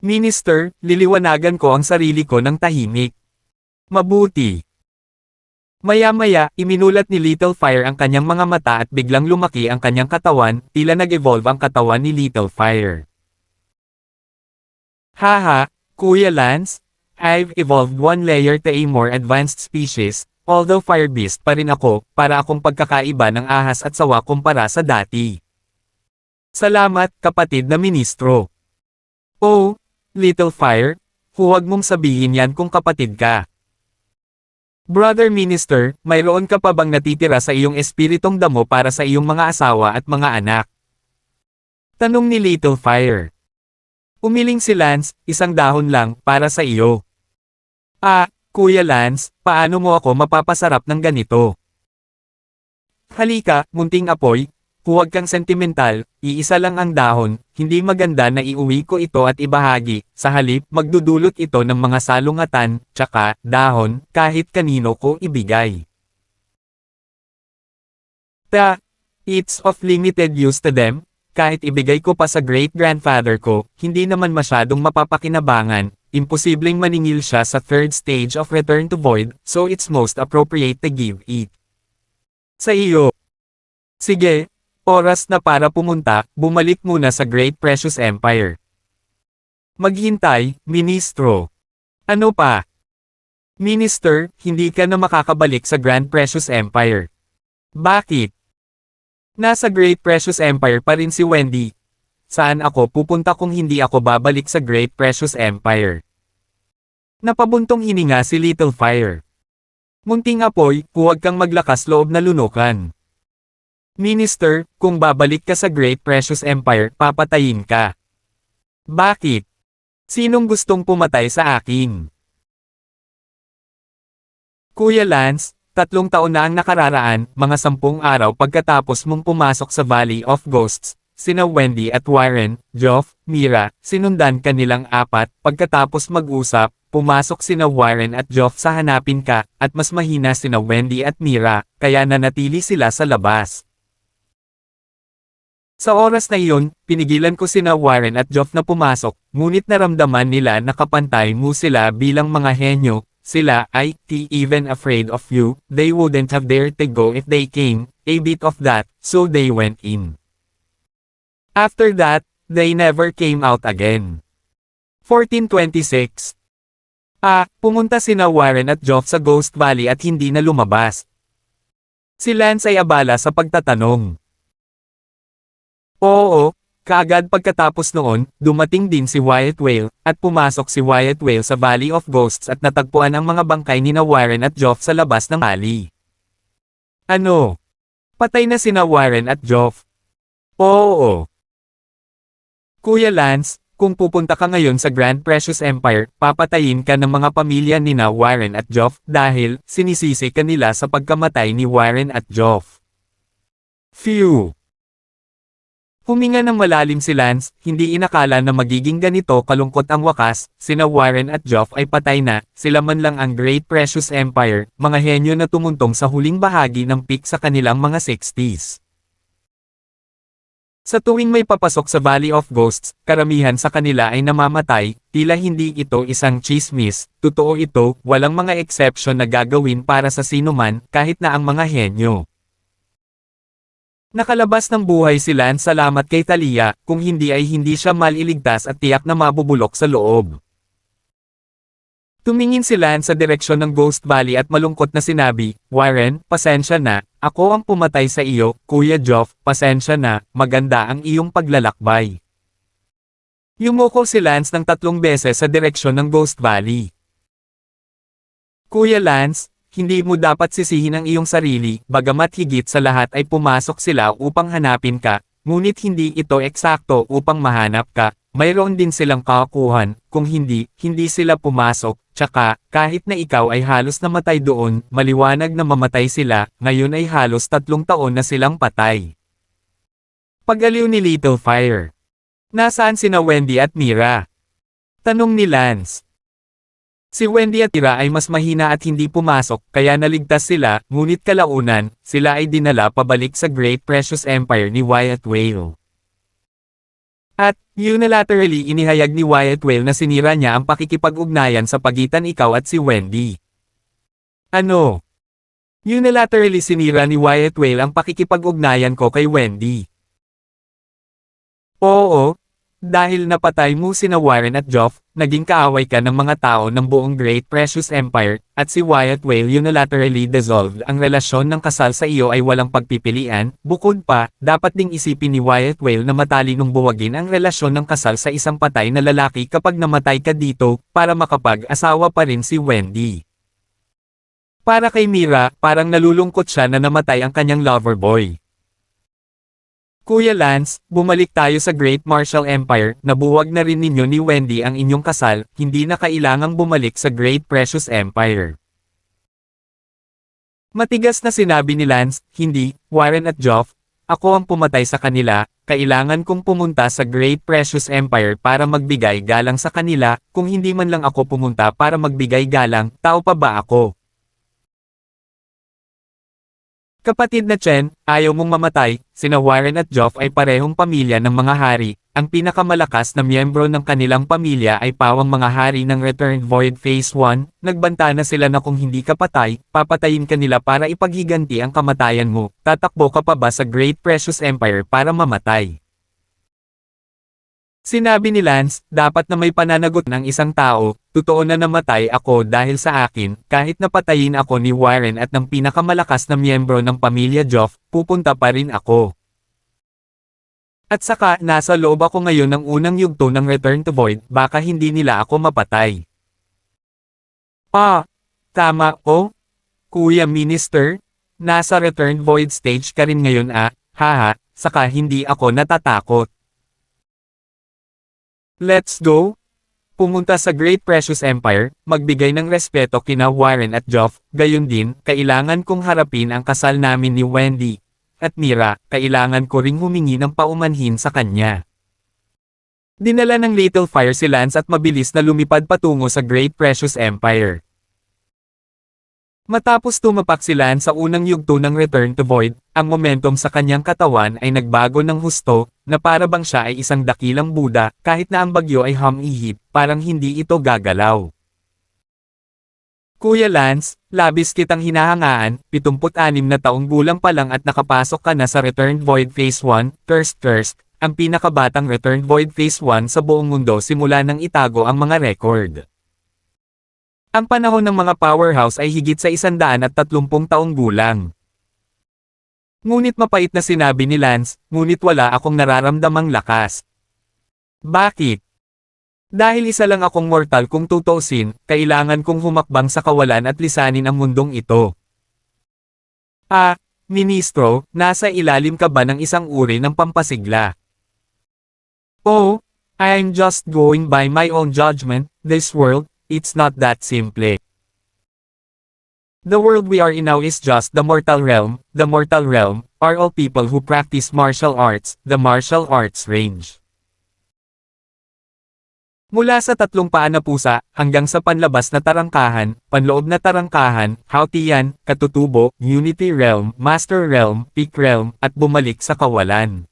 Minister, liliwanagan ko ang sarili ko ng tahimik. Mabuti. Maya-maya, iminulat ni Little Fire ang kanyang mga mata at biglang lumaki ang kanyang katawan, tila nag-evolve ang katawan ni Little Fire. Haha, Kuya Lance, I've evolved one layer to a more advanced species, although fire beast pa rin ako, para akong pagkakaiba ng ahas at sawa kumpara sa dati. Salamat, kapatid na ministro. Oh, Little Fire, huwag mong sabihin yan kung kapatid ka. Brother Minister, mayroon ka pa bang natitira sa iyong espiritong damo para sa iyong mga asawa at mga anak? Tanong ni Little Fire. Umiling si Lance, isang dahon lang, para sa iyo. Ah, Kuya Lance, paano mo ako mapapasarap ng ganito? Halika, munting apoy, huwag kang sentimental, iisa lang ang dahon, hindi maganda na iuwi ko ito at ibahagi, sa halip magdudulot ito ng mga salungatan, tsaka, dahon, kahit kanino ko ibigay. It's of limited use to them, kahit ibigay ko pa sa great-grandfather ko, hindi naman masyadong mapapakinabangan, imposibleng maningil siya sa third stage of return to void, so it's most appropriate to give it. Sa iyo. Sige. Oras na para pumunta, bumalik muna sa Great Precious Empire. Maghintay, Ministro. Ano pa? Minister, hindi ka na makakabalik sa Grand Precious Empire. Bakit? Nasa Great Precious Empire pa rin si Wendy. Saan ako pupunta kung hindi ako babalik sa Great Precious Empire? Napabuntong hininga si Little Fire. Munting apoy, huwag kang maglakas loob na lunukan. Minister, kung babalik ka sa Great Precious Empire, papatayin ka. Bakit? Sinong gustong pumatay sa akin? Kuya Lance, 3 taon na ang nakararaan, mga 10 araw pagkatapos mong pumasok sa Valley of Ghosts, sina Wendy at Warren, Geoff, Mira, sinundan kanilang 4, pagkatapos mag-usap, pumasok sina Warren at Geoff sa hanapin ka, at mas mahina sina Wendy at Mira, kaya nanatili sila sa labas. Sa oras na iyon, pinigilan ko sina Warren at Geoff na pumasok, ngunit naramdaman nila na kapantay mo sila bilang mga henyo, sila ay, even afraid of you, they wouldn't have dared to go if they came, a bit of that, so they went in. After that, they never came out again. 1426. Pumunta sina Warren at Geoff sa Ghost Valley at hindi na lumabas. Si Lance ay abala sa pagtatanong. Oo, kaagad pagkatapos noon, dumating din si Wyatt Whale, at pumasok si Wyatt Whale sa Valley of Ghosts at natagpuan ang mga bangkay nina Warren at Geoff sa labas ng valley. Ano? Patay na sina Warren at Geoff? Oo. Kuya Lance, kung pupunta ka ngayon sa Grand Precious Empire, papatayin ka ng mga pamilya nina Warren at Geoff dahil sinisisi ka nila sa pagkamatay ni Warren at Geoff. Phew! Huminga ng malalim si Lance, hindi inakala na magiging ganito kalungkot ang wakas, sina Warren at Geoff ay patay na, sila man lang ang Great Precious Empire, mga henyo na tumuntong sa huling bahagi ng peak sa kanilang mga 60s. Sa tuwing may papasok sa Valley of Ghosts, karamihan sa kanila ay namamatay, tila hindi ito isang chismis, totoo ito, walang mga exception na gagawin para sa sinuman, kahit na ang mga henyo. Nakalabas ng buhay si Lance salamat kay Thalia, kung hindi ay hindi siya maliligtas at tiyak na mabubulok sa loob. Tumingin si Lance sa direksyon ng Ghost Valley at malungkot na sinabi, Warren, pasensya na, ako ang pumatay sa iyo, Kuya Geoff, pasensya na, maganda ang iyong paglalakbay. Yumuko si Lance ng 3 beses sa direksyon ng Ghost Valley. Kuya Lance, hindi mo dapat sisihin ang iyong sarili, bagamat higit sa lahat ay pumasok sila upang hanapin ka, ngunit hindi ito eksakto upang mahanap ka, mayroon din silang kakuhan, kung hindi sila pumasok, tsaka, kahit na ikaw ay halos namatay doon, maliwanag na mamatay sila, ngayon ay halos 3 taon na silang patay. Pag-aliw ni Little Fire. Nasaan sina Wendy at Mira? Tanong ni Lance. Si Wendy at Mira ay mas mahina at hindi pumasok kaya naligtas sila, ngunit kalaunan, sila ay dinala pabalik sa Great Precious Empire ni Wyatt Whale. At, unilaterally inihayag ni Wyatt Whale na sinira niya ang pakikipag-ugnayan sa pagitan ikaw at si Wendy. Ano? Unilaterally sinira ni Wyatt Whale ang pakikipag-ugnayan ko kay Wendy. Oo. Dahil napatay mo sina Warren at Joff, naging kaaway ka ng mga tao ng buong Great Precious Empire, at si Wyatt Whale unilaterally dissolved ang relasyon ng kasal sa iyo ay walang pagpipilian, bukod pa, dapat ding isipin ni Wyatt Whale na matalinong buwagin ang relasyon ng kasal sa isang patay na lalaki kapag namatay ka dito, para makapag-asawa pa rin si Wendy. Para kay Mira, parang nalulungkot siya na namatay ang kanyang lover boy. Kuya Lance, bumalik tayo sa Great Martial Empire, nabuwag na rin ninyo ni Wendy ang inyong kasal, hindi na kailangang bumalik sa Great Precious Empire. Matigas na sinabi ni Lance, hindi, Warren at Joff, ako ang pumatay sa kanila, kailangan kong pumunta sa Great Precious Empire para magbigay galang sa kanila, kung hindi man lang ako pumunta para magbigay galang, tao pa ba ako? Kapatid na Chen, ayaw mong mamatay, sina Warren at Joff ay parehong pamilya ng mga hari, ang pinakamalakas na miyembro ng kanilang pamilya ay pawang mga hari ng Returned Void Phase 1, nagbanta na sila na kung hindi ka patay, papatayin ka nila para ipaghiganti ang kamatayan mo, tatakbo ka pa ba sa Great Precious Empire para mamatay? Sinabi ni Lance, dapat na may pananagot ng isang tao, totoo na namatay ako dahil sa akin, kahit napatayin ako ni Warren at ng pinakamalakas na miyembro ng pamilya Joff, pupunta pa rin ako. At saka, nasa loob ako ngayon ng unang yugto ng Return to Void, baka hindi nila ako mapatay. Tama, Kuya Minister? Nasa Return Void stage ka rin ngayon haha, saka hindi ako natatakot. Let's go! Pumunta sa Great Precious Empire, magbigay ng respeto kina Warren at Joff, gayon din, kailangan kong harapin ang kasal namin ni Wendy. At Mira, kailangan ko ring humingi ng paumanhin sa kanya. Dinala ng Little Fire si Lance at mabilis na lumipad patungo sa Great Precious Empire. Matapos tumapak si Lance sa unang yugto ng Return to Void, ang momentum sa kanyang katawan ay nagbago ng husto, na para bang siya ay isang dakilang Buddha, kahit na ang bagyo ay humihip, parang hindi ito gagalaw. Kuya Lance, labis kitang hinahangaan, 76 na taong gulang pa lang at nakapasok ka na sa Return Void Phase 1, Thirst, ang pinakabatang Return Void Phase 1 sa buong mundo simula nang itago ang mga record. Ang panahon ng mga powerhouse ay higit sa 130 taong gulang. Ngunit mapait na sinabi ni Lance, ngunit wala akong nararamdamang lakas. Bakit? Dahil isa lang akong mortal kung tutuusin, kailangan kong humakbang sa kawalan at lisanin ang mundong ito. Ministro, nasa ilalim ka ba ng isang uri ng pampasigla? I'm just going by my own judgment, this world, it's not that simple. The world we are in now is just the mortal realm. The mortal realm are all people who practice martial arts, the martial arts range. Mula sa tatlong paa na pusa, hanggang sa panlabas na tarangkahan, panloob na tarangkahan, Hautian, Katutubo, Unity Realm, Master Realm, Peak Realm, at bumalik sa kawalan.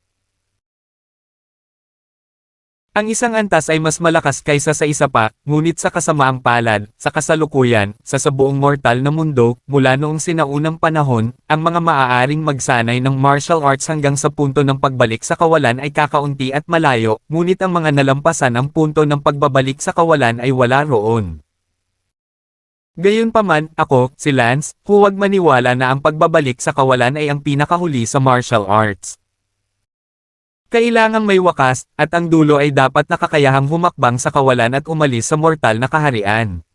Ang isang antas ay mas malakas kaysa sa isa pa, ngunit sa kasamaang palad, sa kasalukuyan, sa buong mortal na mundo, mula noong sinaunang panahon, ang mga maaaring magsanay ng martial arts hanggang sa punto ng pagbalik sa kawalan ay kakaunti at malayo, ngunit ang mga nalampasan ang punto ng pagbabalik sa kawalan ay wala roon. Gayunpaman, ako, si Lance, huwag maniwala na ang pagbabalik sa kawalan ay ang pinakahuli sa martial arts. Kailangang may wakas, at ang dulo ay dapat nakakayahang humakbang sa kawalan at umalis sa mortal na kaharian.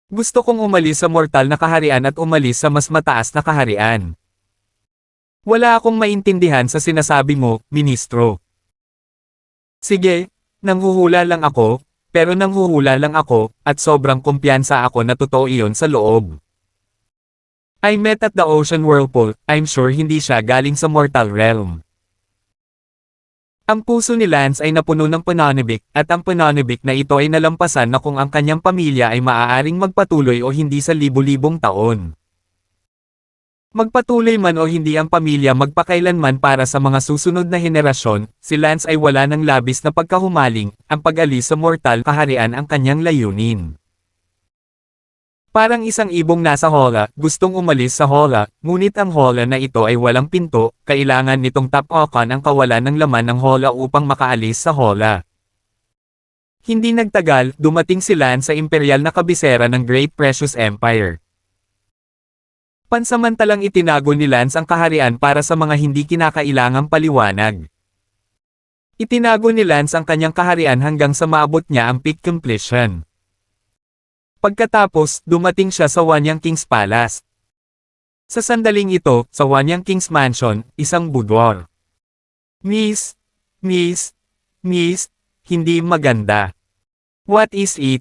Gusto kong umalis sa mortal na kaharian at umalis sa mas mataas na kaharian. Wala akong maintindihan sa sinasabi mo, Ministro. Sige, nanghuhula lang ako, pero nanghuhula lang ako, at sobrang kumpiyansa ako na totoo iyon sa loob. I met at the Ocean Whirlpool, I'm sure hindi siya galing sa mortal realm. Ang puso ni Lance ay napuno ng pananabik, at ang pananabik na ito ay nalampasan na kung ang kanyang pamilya ay maaaring magpatuloy o hindi sa libu-libong taon. Magpatuloy man o hindi ang pamilya magpakailanman para sa mga susunod na henerasyon, si Lance ay wala ng labis na pagkahumaling, ang pag-alis sa mortal kaharian ang kanyang layunin. Parang isang ibong nasa hola, gustong umalis sa hola, ngunit ang hola na ito ay walang pinto, kailangan nitong tapakan ang kawalan ng laman ng hola upang makaalis sa hola. Hindi nagtagal, dumating si Lance sa imperial na kabisera ng Great Precious Empire. Pansamantalang itinago ni Lance ang kaharian para sa mga hindi kinakailangang paliwanag. Itinago ni Lance ang kanyang kaharian hanggang sa maabot niya ang peak completion. Pagkatapos, dumating siya sa Wanyang King's Palace. Sa sandaling ito, sa Wanyang King's Mansion, isang boudoir. Miss, hindi maganda. What is it?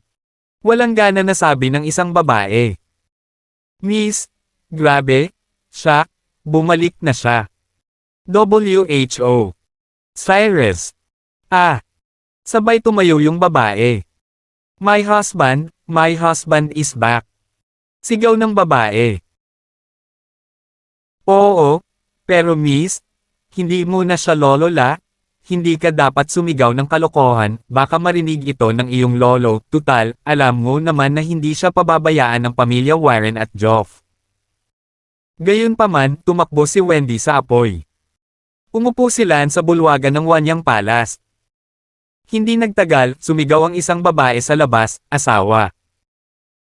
Walang gana na sabi ng isang babae. Miss, grabe, shock, bumalik na siya. WHO. Cyrus. Sabay tumayo yung babae. My husband is back. Sigaw ng babae. Oo, pero miss, hindi mo na siya lolola, hindi ka dapat sumigaw ng kalokohan, baka marinig ito ng iyong lolo, tutal, alam mo naman na hindi siya pababayaan ng pamilya Warren at Joff. Gayunpaman, tumakbo si Wendy sa apoy. Umupo sila sa bulwagan ng Wanyang Palace. Hindi nagtagal, sumigaw ang isang babae sa labas, asawa.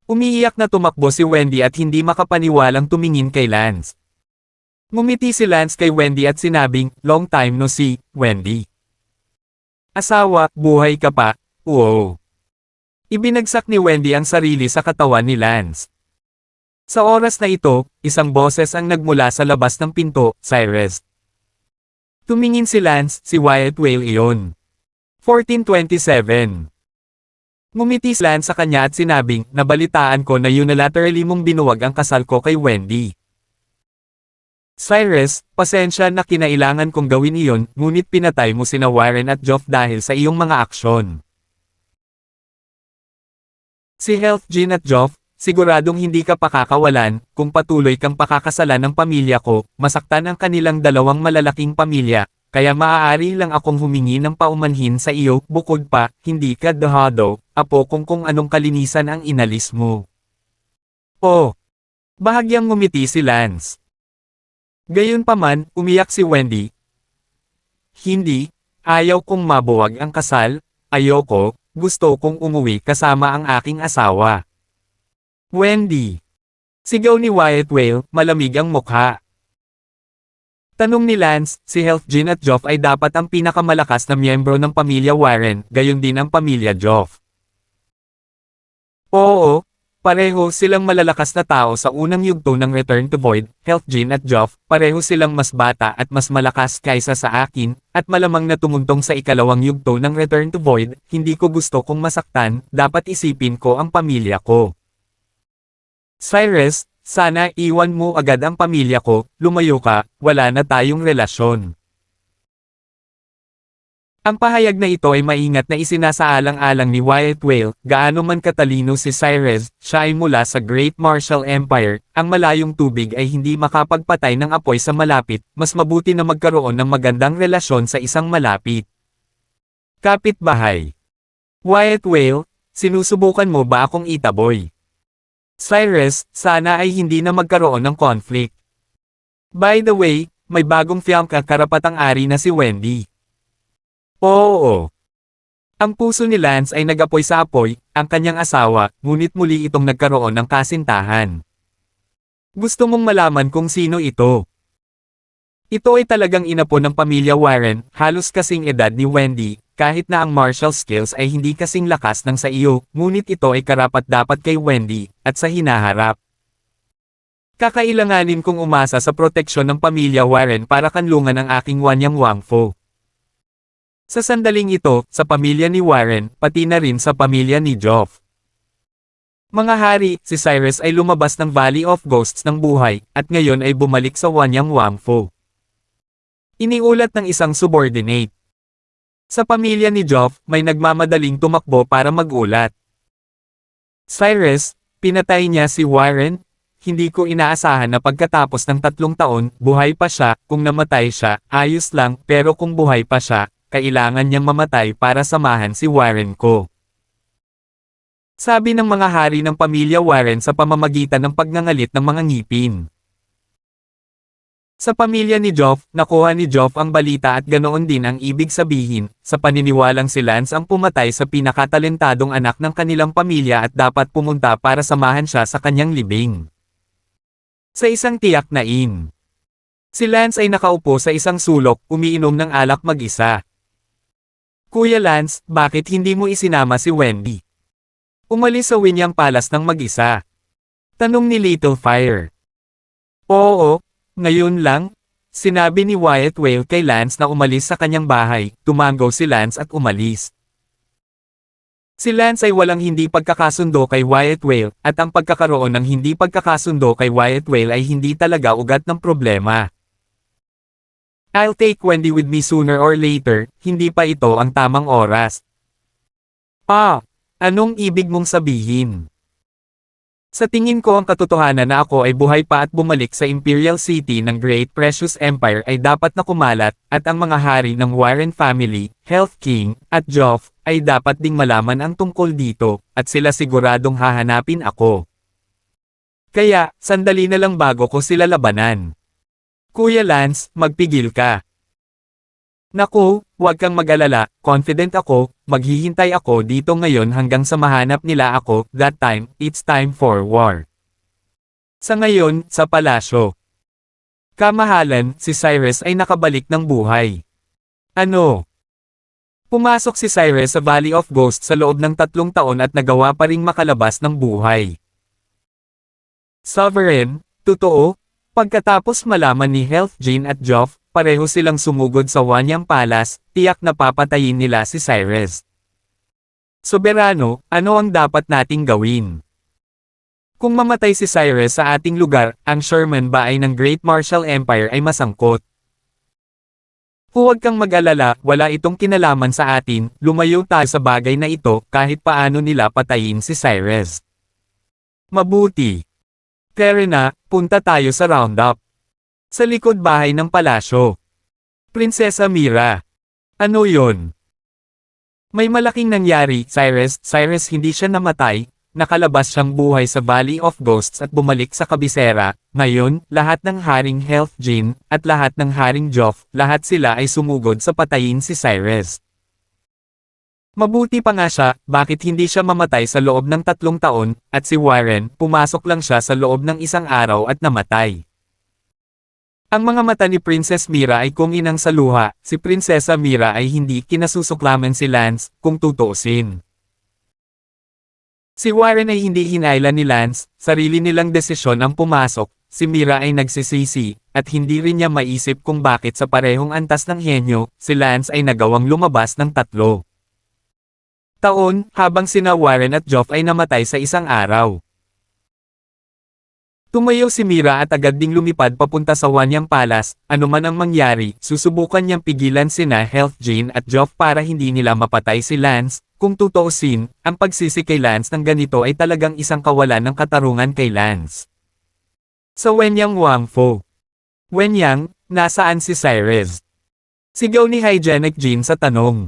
Umiiyak na tumakbo si Wendy at hindi makapaniwalang tumingin kay Lance. Ngumiti si Lance kay Wendy at sinabing, long time no see, Wendy. Asawa, buhay ka pa, wow. Ibinagsak ni Wendy ang sarili sa katawan ni Lance. Sa oras na ito, isang boses ang nagmula sa labas ng pinto, Cyrus. Tumingin si Lance, si Wyatt Whale iyon. 1427. Ngumiti si Lance sa kanya at sinabing, nabalitaan ko na unilaterally mong binuwag ang kasal ko kay Wendy. Cyrus, pasensya na kinailangan kong gawin iyon, ngunit pinatay mo sina Warren at Joff dahil sa iyong mga aksyon. Si Health Jean at Joff, siguradong hindi ka pakakawalan, kung patuloy kang pakakasalan ng pamilya ko, masaktan ang kanilang dalawang malalaking pamilya. Kaya maaari lang akong humingi ng paumanhin sa iyo, bukod pa, hindi ka dehado, apo kung anong kalinisan ang inalis mo. Oh! Bahagyang ngumiti si Lance. Gayunpaman, umiyak si Wendy. Hindi, ayaw kong mabuwag ang kasal, ayoko, gusto kong umuwi kasama ang aking asawa. Wendy! Sigaw ni Wyatt Whale, malamig ang mukha. Tanong ni Lance, si Health Jean at Joff ay dapat ang pinakamalakas na miyembro ng pamilya Warren, gayon din ang pamilya Joff. Oo, pareho silang malalakas na tao sa unang yugto ng Return to Void, Health Jean at Joff, pareho silang mas bata at mas malakas kaysa sa akin, at malamang na tumuntong sa ikalawang yugto ng Return to Void, hindi ko gusto kong masaktan, dapat isipin ko ang pamilya ko. Cyrus, sana iwan mo agad ang pamilya ko, lumayo ka, wala na tayong relasyon. Ang pahayag na ito ay maingat na isinasaalang-alang ni Wyatt Whale, gaano man katalino si Cyrus, siya ay mula sa Great Martial Empire, ang malayong tubig ay hindi makapagpatay ng apoy sa malapit, mas mabuti na magkaroon ng magandang relasyon sa isang malapit. Kapitbahay. Wyatt Whale, sinusubukan mo ba akong itaboy? Cyrus, sana ay hindi na magkaroon ng conflict. By the way, may bagong film ka karapatang-ari na si Wendy. Oo. Ang puso ni Lance ay nag-apoy sa apoy, ang kanyang asawa, ngunit muli itong nagkaroon ng kasintahan. Gusto mong malaman kung sino ito? Ito ay talagang inapo ng pamilya Warren, halos kasing edad ni Wendy, kahit na ang martial skills ay hindi kasing lakas ng sa iyo, ngunit ito ay karapat-dapat kay Wendy, at sa hinaharap. Kakailanganin kong umasa sa proteksyon ng pamilya Warren para kanlungan ang aking Wanyang Wangfo. Sa sandaling ito, sa pamilya ni Warren, pati na rin sa pamilya ni Joff. Mga hari, si Cyrus ay lumabas ng Valley of Ghosts ng buhay, at ngayon ay bumalik sa Wanyang Wangfo. Iniulat ng isang subordinate. Sa pamilya ni Joff, may nagmamadaling tumakbo para magulat. Cyrus, pinatay niya si Warren? Hindi ko inaasahan na pagkatapos ng 3 taon, buhay pa siya. Kung namatay siya, ayos lang, pero kung buhay pa siya, kailangan niyang mamatay para samahan si Warren ko. Sabi ng mga hari ng pamilya Warren sa pamamagitan ng pagngangalit ng mga ngipin. Sa pamilya ni Joff, nakuha ni Joff ang balita at ganoon din ang ibig sabihin, sa paniniwalang si Lance ang pumatay sa pinakatalentadong anak ng kanilang pamilya at dapat pumunta para samahan siya sa kanyang libing. Sa isang tiyak na inn. Si Lance ay nakaupo sa isang sulok, umiinom ng alak mag-isa. Kuya Lance, bakit hindi mo isinama si Wendy? Umalis sa Wynyang Palace ng mag-isa. Tanong ni Little Fire. Oo, ngayon lang. Sinabi ni Wyatt Whale kay Lance na umalis sa kanyang bahay, tumango si Lance at umalis. Si Lance ay walang hindi pagkakasundo kay Wyatt Whale, at ang pagkakaroon ng hindi pagkakasundo kay Wyatt Whale ay hindi talaga ugat ng problema. I'll take Wendy with me sooner or later, hindi pa ito ang tamang oras. Anong ibig mong sabihin? Sa tingin ko ang katotohanan na ako ay buhay pa at bumalik sa Imperial City ng Great Precious Empire ay dapat na kumalat, at ang mga hari ng Warren family, Health King, at Joff, ay dapat ding malaman ang tungkol dito, at sila siguradong hahanapin ako. Kaya, sandali na lang bago ko sila labanan. Kuya Lance, magpigil ka. Naku, huwag kang mag-alala, confident ako, maghihintay ako dito ngayon hanggang sa mahanap nila ako, that time, it's time for war. Sa ngayon, sa palasyo. Kamahalan, si Cyrus ay nakabalik ng buhay. Ano? Pumasok si Cyrus sa Valley of Ghosts sa loob ng 3 taon at nagawa pa ring makalabas ng buhay. Sovereign, totoo? Pagkatapos malaman ni Health Jane at Joff, pareho silang sumugod sa Wynyang Palace, tiyak na papatayin nila si Cyrus. Soberano, ano ang dapat nating gawin? Kung mamatay si Cyrus sa ating lugar, ang Sherman ba ay ng Great Martial Empire ay masangkot? Huwag kang mag-alala, wala itong kinalaman sa atin, lumayo tayo sa bagay na ito kahit paano nila patayin si Cyrus. Mabuti. Karina, punta tayo sa roundup. Sa likod bahay ng palasyo. Prinsesa Mira. Ano yon? May malaking nangyari, Cyrus hindi siya namatay, nakalabas siyang buhay sa Valley of Ghosts at bumalik sa kabisera. Ngayon, lahat ng Haring Health Jane, at lahat ng Haring Joff, lahat sila ay sumugod sa patayin si Cyrus. Mabuti pa nga siya, bakit hindi siya mamatay sa loob ng 3 taon, at si Warren, pumasok lang siya sa loob ng 1 araw at namatay. Ang mga mata ni Princess Mira ay kuminang sa luha, si Prinsesa Mira ay hindi kinasusuklaman si Lance, kung tutuusin. Si Warren ay hindi hinailan ni Lance, sarili nilang desisyon ang pumasok, si Mira ay nagsisisi, at hindi rin niya maisip kung bakit sa parehong antas ng henyo, si Lance ay nagawang lumabas ng 3 taon, habang sina Warren at Joff ay namatay sa 1 araw. Tumayo si Mira at agad ding lumipad papunta sa Wynyang Palace, anuman ang mangyari, susubukan niyang pigilan sina Health Jane at Joff para hindi nila mapatay si Lance. Kung tutuusin, ang pagsisi kay Lance ng ganito ay talagang isang kawalan ng katarungan kay Lance. Sa Wynyang Wangfo. Wynyang, nasaan si Cyrus? Sigaw ni Hygienic Jean sa tanong.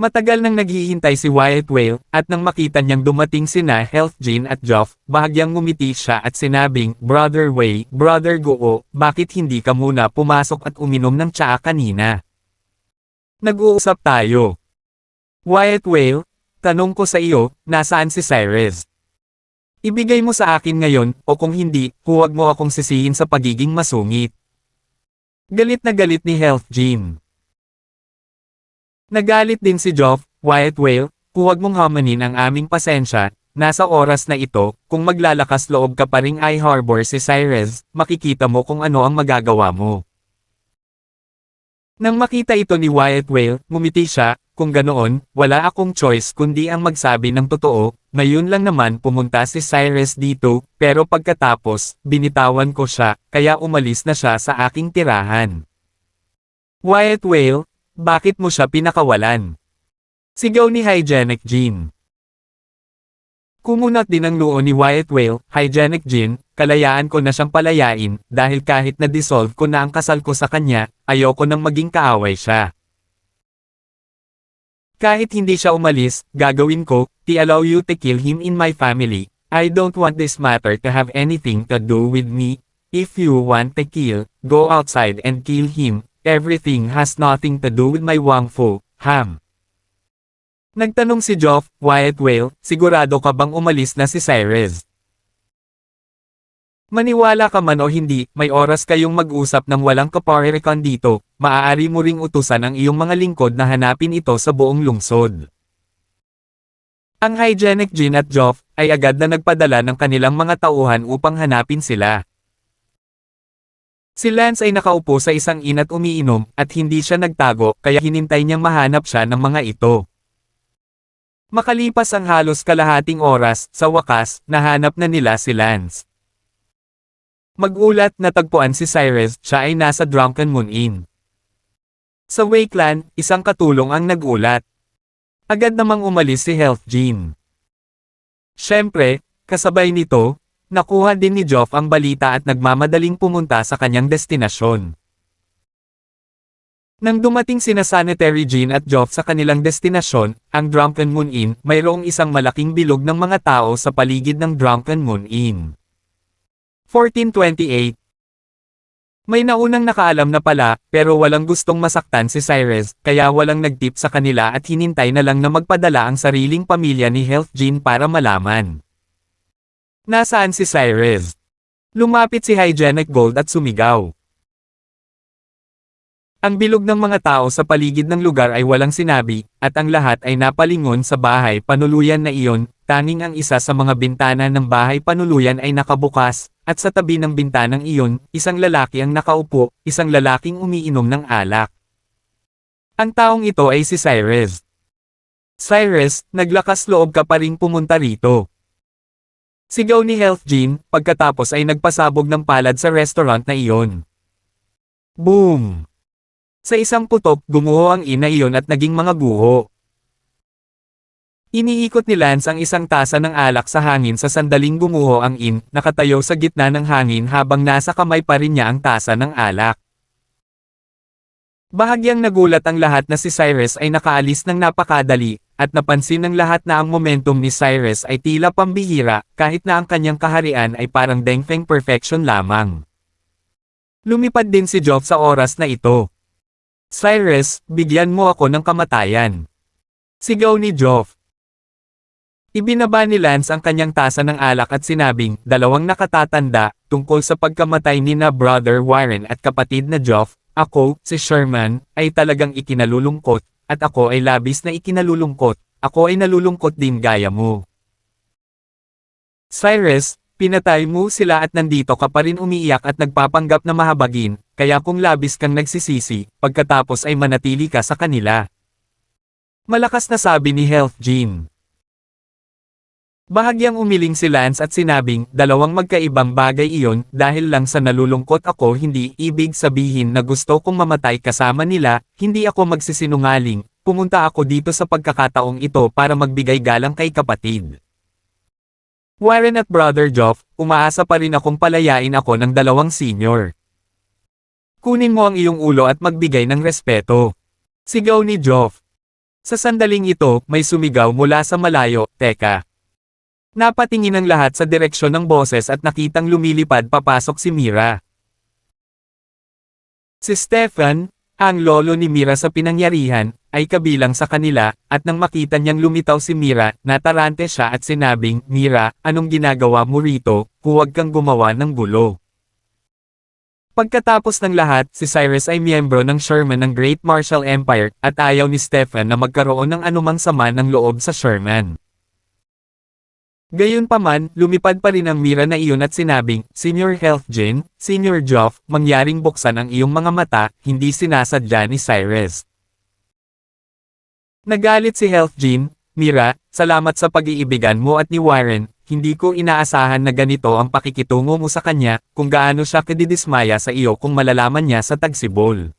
Matagal nang naghihintay si Wyatt Whale, at nang makita niyang dumating sina Health Jane at Joff, bahagyang ngumiti siya at sinabing, Brother Wei, Brother Goo, bakit hindi ka muna pumasok at uminom ng tsaa kanina? Nag-uusap tayo. Wyatt Whale, tanong ko sa iyo, nasaan si Cyrus? Ibigay mo sa akin ngayon, o kung hindi, huwag mo akong sisihin sa pagiging masungit. Galit na galit ni Health Jane. Nagalit din si Joff, Wyatt Whale, huwag mong hamanin ang aming pasensya, nasa oras na ito, kung maglalakas loob ka pa ring i-harbor si Cyrus, makikita mo kung ano ang magagawa mo. Nang makita ito ni Wyatt Whale, ngumiti siya, kung ganoon, wala akong choice kundi ang magsabi ng totoo, ngayon lang naman pumunta si Cyrus dito, pero pagkatapos, binitawan ko siya, kaya umalis na siya sa aking tirahan. Wyatt Whale, Bakit mo siya pinakawalan? Sigaw ni Hygienic Jean. Kumunat din ang noo ni Wyatt Whale, Hygienic Jean, kalayaan ko na siyang palayain, dahil kahit na-dissolve ko na ang kasal ko sa kanya, ayoko nang maging kaaway siya. Kahit hindi siya umalis, gagawin ko, to allow you to kill him in my family. I don't want this matter to have anything to do with me. If you want to kill, go outside and kill him. Everything has nothing to do with my Wang Fu, Ham. Nagtanong si Geoff, Wyatt Whale, sigurado ka bang umalis na si Cyrus? Maniwala ka man o hindi, may oras kayong mag-usap ng walang kaparekan dito, maaari mo ring utusan ang iyong mga lingkod na hanapin ito sa buong lungsod. Ang Hygienic Jean at Geoff ay agad na nagpadala ng kanilang mga tauhan upang hanapin sila. Si Lance ay nakaupo sa isang inn at umiinom, at hindi siya nagtago, kaya hinintay niyang mahanap siya ng mga ito. Makalipas ang halos kalahating oras, sa wakas, nahanap na nila si Lance. Mag-ulat na tagpuan si Cyrus, siya ay nasa Drunken Moon Inn. Sa Wakeland, isang katulong ang nag-ulat. Agad namang umalis si Health Jean. Siyempre, kasabay nito, nakuha din ni Geoff ang balita at nagmamadaling pumunta sa kanyang destinasyon. Nang dumating sina Sanitary Jean at Geoff sa kanilang destinasyon, ang Drunken Moon Inn, mayroong isang malaking bilog ng mga tao sa paligid ng Drunken Moon Inn. 1428. May naunang nakaalam na pala, pero walang gustong masaktan si Cyrus, kaya walang nagtip sa kanila at hinintay na lang na magpadala ang sariling pamilya ni Health Jean para malaman. Nasaan si Cyrus? Lumapit si Hygienic Gold at sumigaw. Ang bilog ng mga tao sa paligid ng lugar ay walang sinabi, at ang lahat ay napalingon sa bahay panuluyan na iyon, tanging ang isa sa mga bintana ng bahay panuluyan ay nakabukas, at sa tabi ng bintanang iyon, isang lalaki ang nakaupo, isang lalaking umiinom ng alak. Ang taong ito ay si Cyrus. Cyrus, naglakas loob ka pa ring pumunta rito. Sigaw ni Health Jean, pagkatapos ay nagpasabog ng palad sa restaurant na iyon. Boom! Sa isang putok, gumuho ang ina iyon at naging mga guho. Iniikot ni Lance ang isang tasa ng alak sa hangin sa sandaling gumuho ang inn, nakatayo sa gitna ng hangin habang nasa kamay pa rin niya ang tasa ng alak. Bahagyang nagulat ang lahat na si Cyrus ay nakaalis ng napakadali, at napansin ng lahat na ang momentum ni Cyrus ay tila pambihira, kahit na ang kanyang kaharian ay parang Dengfeng perfection lamang. Lumipad din si Geoff sa oras na ito. Cyrus, bigyan mo ako ng kamatayan. Sigaw ni Geoff. Ibinaba ni Lance ang kanyang tasa ng alak at sinabing, dalawang nakatatanda, tungkol sa pagkamatay ni na Brother Warren at kapatid na Geoff, ako, si Sherman, ay talagang ikinalulungkot, at ako ay labis na ikinalulungkot, ako ay nalulungkot din gaya mo. Cyrus, pinatay mo sila at nandito ka pa rin umiiyak at nagpapanggap na mahabagin, kaya kung labis kang nagsisisi, pagkatapos ay manatili ka sa kanila. Malakas na sabi ni Health Jean. Bahagyang umiling si Lance at sinabing, dalawang magkaibang bagay iyon, dahil lang sa nalulungkot ako hindi ibig sabihin na gusto kong mamatay kasama nila, hindi ako magsisinungaling, pumunta ako dito sa pagkakataong ito para magbigay galang kay kapatid. Warren at Brother Geoff, umaasa pa rin akong palayain ako ng dalawang senior. Kunin mo ang iyong ulo at magbigay ng respeto. Sigaw ni Geoff. Sa sandaling ito, may sumigaw mula sa malayo, teka. Napatingin ang lahat sa direksyon ng boses at nakitang lumilipad papasok si Mira. Si Stefan, ang lolo ni Mira sa pinangyarihan, ay kabilang sa kanila, at nang makita niyang lumitaw si Mira, natarante siya at sinabing, Mira, anong ginagawa mo rito, huwag kang gumawa ng gulo. Pagkatapos ng lahat, si Cyrus ay miyembro ng Sherman ng Great Martial Empire, at ayaw ni Stefan na magkaroon ng anumang sama ng loob sa Sherman. Gayunpaman, lumipad pa rin ang Mira na iyon at sinabing, Senior Health Jean, Senior Geoff, mangyaring buksan ang iyong mga mata, hindi sinasadya ni Cyrus. Nagalit si Health Jean, Mira, salamat sa pag-iibigan mo at ni Warren, hindi ko inaasahan na ganito ang pakikitungo mo sa kanya, kung gaano siya kadidismaya sa iyo kung malalaman niya sa tagsibol.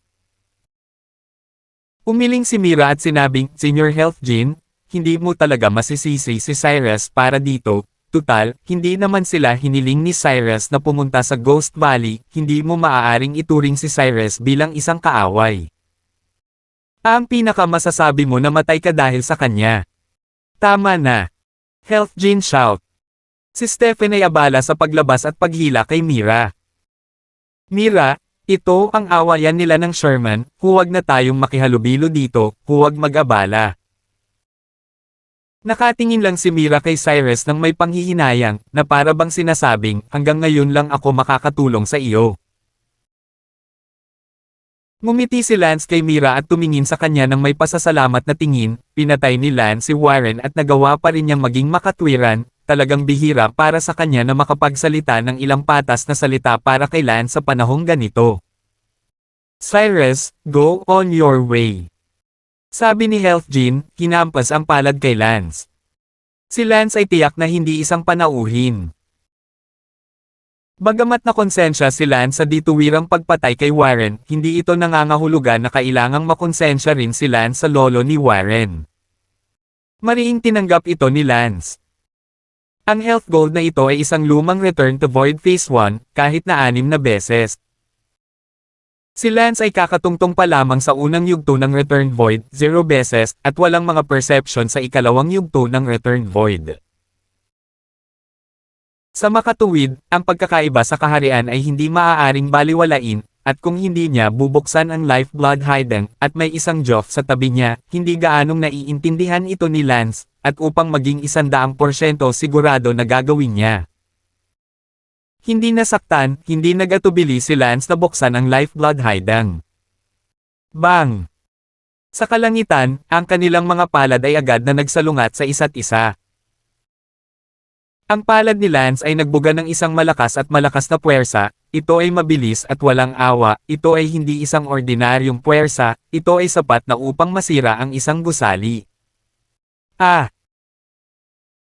Umiling si Mira at sinabing, Senior Health Jin, hindi mo talaga masisisi si Cyrus para dito. Tutal, hindi naman sila hiniling ni Cyrus na pumunta sa Ghost Valley, hindi mo maaaring ituring si Cyrus bilang isang kaaway. Ang pinakamasasabi mo na matay ka dahil sa kanya. Tama na. Health Jin shout. Si Stephen ay abala sa paglabas at paghila kay Mira. Mira, ito ang awayan nila ng Sherman, huwag na tayong makihalubilo dito, huwag mag-abala. Nakatingin lang si Mira kay Cyrus nang may panghihinayang, na para bang sinasabing, hanggang ngayon lang ako makakatulong sa iyo. Ngumiti si Lance kay Mira at tumingin sa kanya ng may pasasalamat na tingin, pinatay ni Lance si Warren at nagawa pa rin niyang maging makatwiran, talagang bihira para sa kanya na makapagsalita ng ilang patas na salita para kay Lance sa panahong ganito. Cyrus, go on your way. Sabi ni Health Jin, hinampas ang palad kay Lance. Si Lance ay tiyak na hindi isang panauhin. Bagamat na konsensya si Lance sa dituwirang pagpatay kay Warren, hindi ito nangangahulugan na kailangang makonsensya rin si Lance sa lolo ni Warren. Mariing tinanggap ito ni Lance. Ang health gold na ito ay isang lumang Return to Void Phase 1, kahit na 6 na beses. Si Lance ay kakatungtong pa lamang sa unang yugto ng Return Void, 0 beses, at walang mga perception sa ikalawang yugto ng Return Void. Sa makatuwid, ang pagkakaiba sa kaharian ay hindi maaaring baliwalain, at kung hindi niya bubuksan ang Lifeblood Hidden, at may isang Joff sa tabi niya, hindi gaanong naiintindihan ito ni Lance, at upang maging 100% sigurado na gagawin niya. Hindi nasaktan, hindi nagatubili si Lance na buksan ang Lifeblood Hidden. Bang! Sa kalangitan, ang kanilang mga palad ay agad na nagsalungat sa isa't isa. Ang palad ni Lance ay nagbuga ng isang malakas na puwersa, ito ay mabilis at walang awa, ito ay hindi isang ordinaryong puwersa, ito ay sapat na upang masira ang isang gusali. Ah!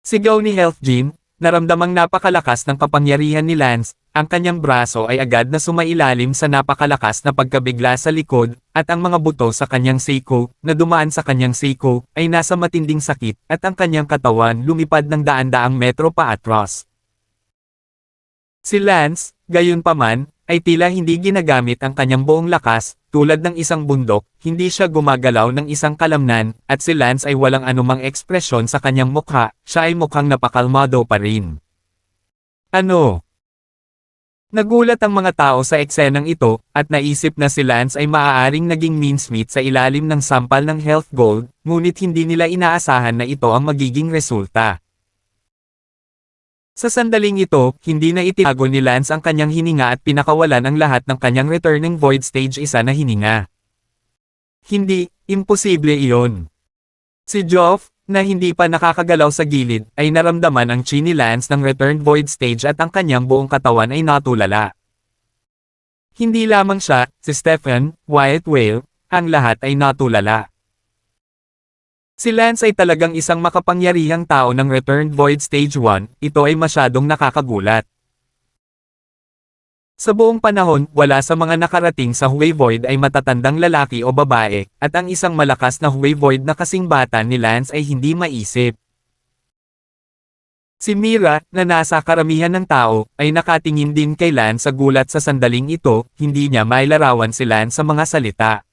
Sigaw ni Health Jin, naramdamang napakalakas ng kapangyarihan ni Lance, ang kanyang braso ay agad na sumailalim sa napakalakas na pagkabigla sa likod, at ang mga buto sa kanyang seiko, na dumaan sa kanyang seiko, ay nasa matinding sakit, at ang kanyang katawan lumipad ng daan-daang metro paatros. Si Lance, gayunpaman, ay tila hindi ginagamit ang kanyang buong lakas, tulad ng isang bundok, hindi siya gumagalaw ng isang kalamnan, at si Lance ay walang anumang ekspresyon sa kanyang mukha, siya ay mukhang napakalmado pa rin. Ano? Nagulat ang mga tao sa eksenang ito, at naisip na si Lance ay maaaring naging mincemeat sa ilalim ng sampal ng health gold, ngunit hindi nila inaasahan na ito ang magiging resulta. Sa sandaling ito, hindi na itinago ni Lance ang kanyang hininga at pinakawalan ang lahat ng kanyang returning void stage 1 na hininga. Hindi, imposible iyon. Si Joff, na hindi pa nakakagalaw sa gilid, ay naramdaman ang chi ni Lance ng return void stage at ang kanyang buong katawan ay natulala. Hindi lamang siya, si Stephen, White Whale, ang lahat ay natulala. Si Lance ay talagang isang makapangyarihang tao ng Return Void Stage 1, ito ay masyadong nakakagulat. Sa buong panahon, wala sa mga nakarating sa Huey Void ay matatandang lalaki o babae, at ang isang malakas na Huey Void na kasing bata ni Lance ay hindi maisip. Si Mira, na nasa karamihan ng tao, ay nakatingin din kay Lance sa gulat sa sandaling ito, hindi niya mailarawan si Lance sa mga salita.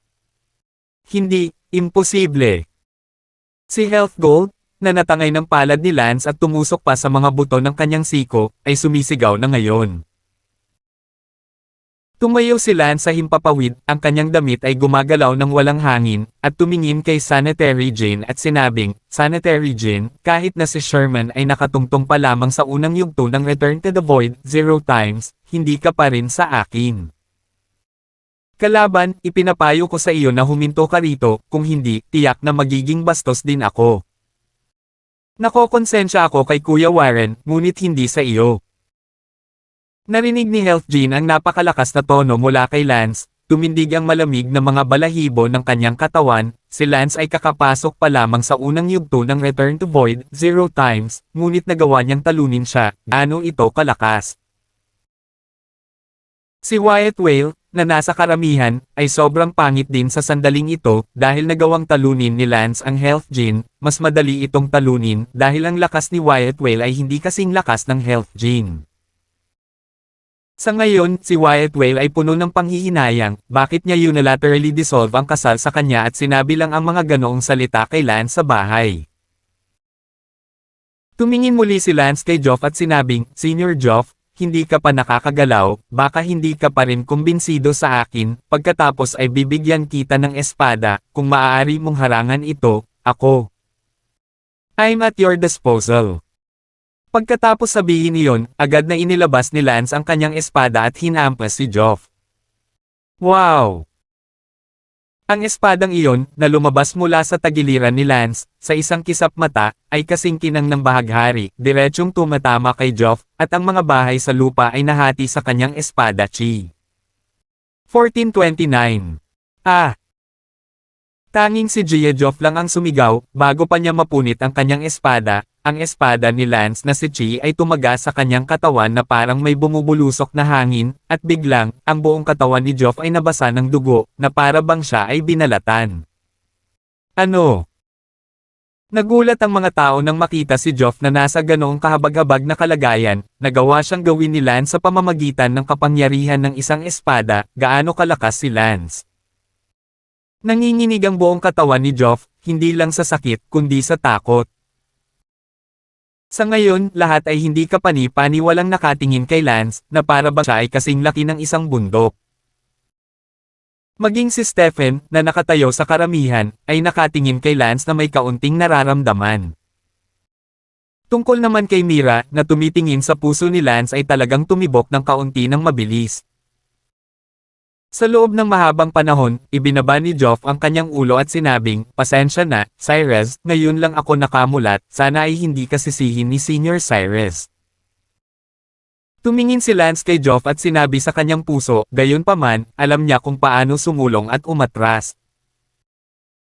Hindi, imposible. Si Health Gold, na natangay ng palad ni Lance at tumusok pa sa mga buto ng kanyang siko, ay sumisigaw na ngayon. Tumayo si Lance sa himpapawid, ang kanyang damit ay gumagalaw ng walang hangin, at tumingin kay Sanitary Jane at sinabing, Sanitary Jane, kahit na si Sherman ay nakatungtong pa lamang sa unang yugto ng Return to the Void, 0 times, hindi ka pa rin sa akin. Kalaban, ipinapayo ko sa iyo na huminto ka rito, kung hindi, tiyak na magiging bastos din ako. Nakokonsensya ako kay Kuya Warren, ngunit hindi sa iyo. Narinig ni Health Jin ang napakalakas na tono mula kay Lance, tumindig ang malamig na mga balahibo ng kanyang katawan, si Lance ay kakapasok pa lamang sa unang yugto ng Return to Void, 0 times, ngunit nagawa niyang talunin siya, ano ito kalakas. Si White Whale, na nasa karamihan, ay sobrang pangit din sa sandaling ito, dahil nagawang talunin ni Lance ang Health Gene, mas madali itong talunin, dahil ang lakas ni Wyatt Whale ay hindi kasing lakas ng Health Gene. Sa ngayon, si Wyatt Whale ay puno ng panghihinayang, bakit niya unilaterally dissolve ang kasal sa kanya at sinabi lang ang mga ganoong salita kay Lance sa bahay. Tumingin muli si Lance kay Joff at sinabing, Senior Joff, hindi ka pa nakakagalaw, baka hindi ka pa rin kumbinsido sa akin, pagkatapos ay bibigyan kita ng espada, kung maaari mong harangan ito, ako. I'm at your disposal. Pagkatapos sabihin iyon, agad na inilabas ni Lance ang kanyang espada at hinampas si Joff. Wow! Ang espadang iyon, na lumabas mula sa tagiliran ni Lance, sa isang kisap mata, ay kasing kinang ng bahaghari, diretsyong tumatama kay Joff, at ang mga bahay sa lupa ay nahati sa kanyang espada chi. 1429. Tanging si Gia Joff lang ang sumigaw, bago pa niya mapunit ang kanyang espada, ang espada ni Lance na si Chi ay tumaga sa kanyang katawan na parang may bumubulusok na hangin, at biglang, ang buong katawan ni Joff ay nabasa ng dugo, na para bang siya ay binalatan. Ano? Nagulat ang mga tao nang makita si Joff na nasa ganoong kahabag-habag na kalagayan, nagawa siyang gawin ni Lance sa pamamagitan ng kapangyarihan ng isang espada, gaano kalakas si Lance. Nanginginig ang buong katawan ni Joff, hindi lang sa sakit, kundi sa takot. Sa ngayon, lahat ay hindi kapani-paniwalang nakatingin kay Lance, na para ba siya ay kasing laki ng isang bundok. Maging si Stephen, na nakatayo sa karamihan, ay nakatingin kay Lance na may kaunting nararamdaman. Tungkol naman kay Mira, na tumitingin sa puso ni Lance ay talagang tumibok ng kaunti ng mabilis. Sa loob ng mahabang panahon, ibinaba ni Joff ang kanyang ulo at sinabing, Pasensya na, Cyrus, ngayon lang ako nakamulat, sana ay hindi ka sisihin ni Senior Cyrus. Tumingin si Lance kay Joff at sinabi sa kanyang puso, gayunpaman, alam niya kung paano sumulong at umatras.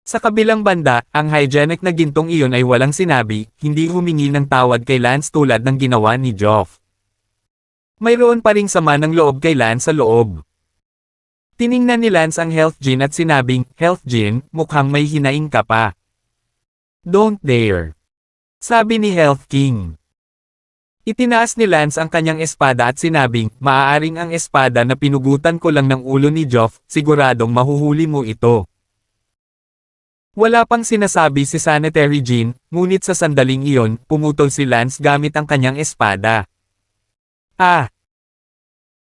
Sa kabilang banda, ang hygienic na gintong iyon ay walang sinabi, hindi humingi ng tawad kay Lance tulad ng ginawa ni Joff. Mayroon pa ring sama ng loob kay Lance sa loob. Tiningnan ni Lance ang Health Gene at sinabing, Health Gene, mukhang may hinaing ka pa. Don't dare. Sabi ni Health King. Itinaas ni Lance ang kanyang espada at sinabing, maaaring ang espada na pinugutan ko lang ng ulo ni Joff, siguradong mahuhuli mo ito. Wala pang sinasabi si Sanitary Gene, ngunit sa sandaling iyon, pumutol si Lance gamit ang kanyang espada.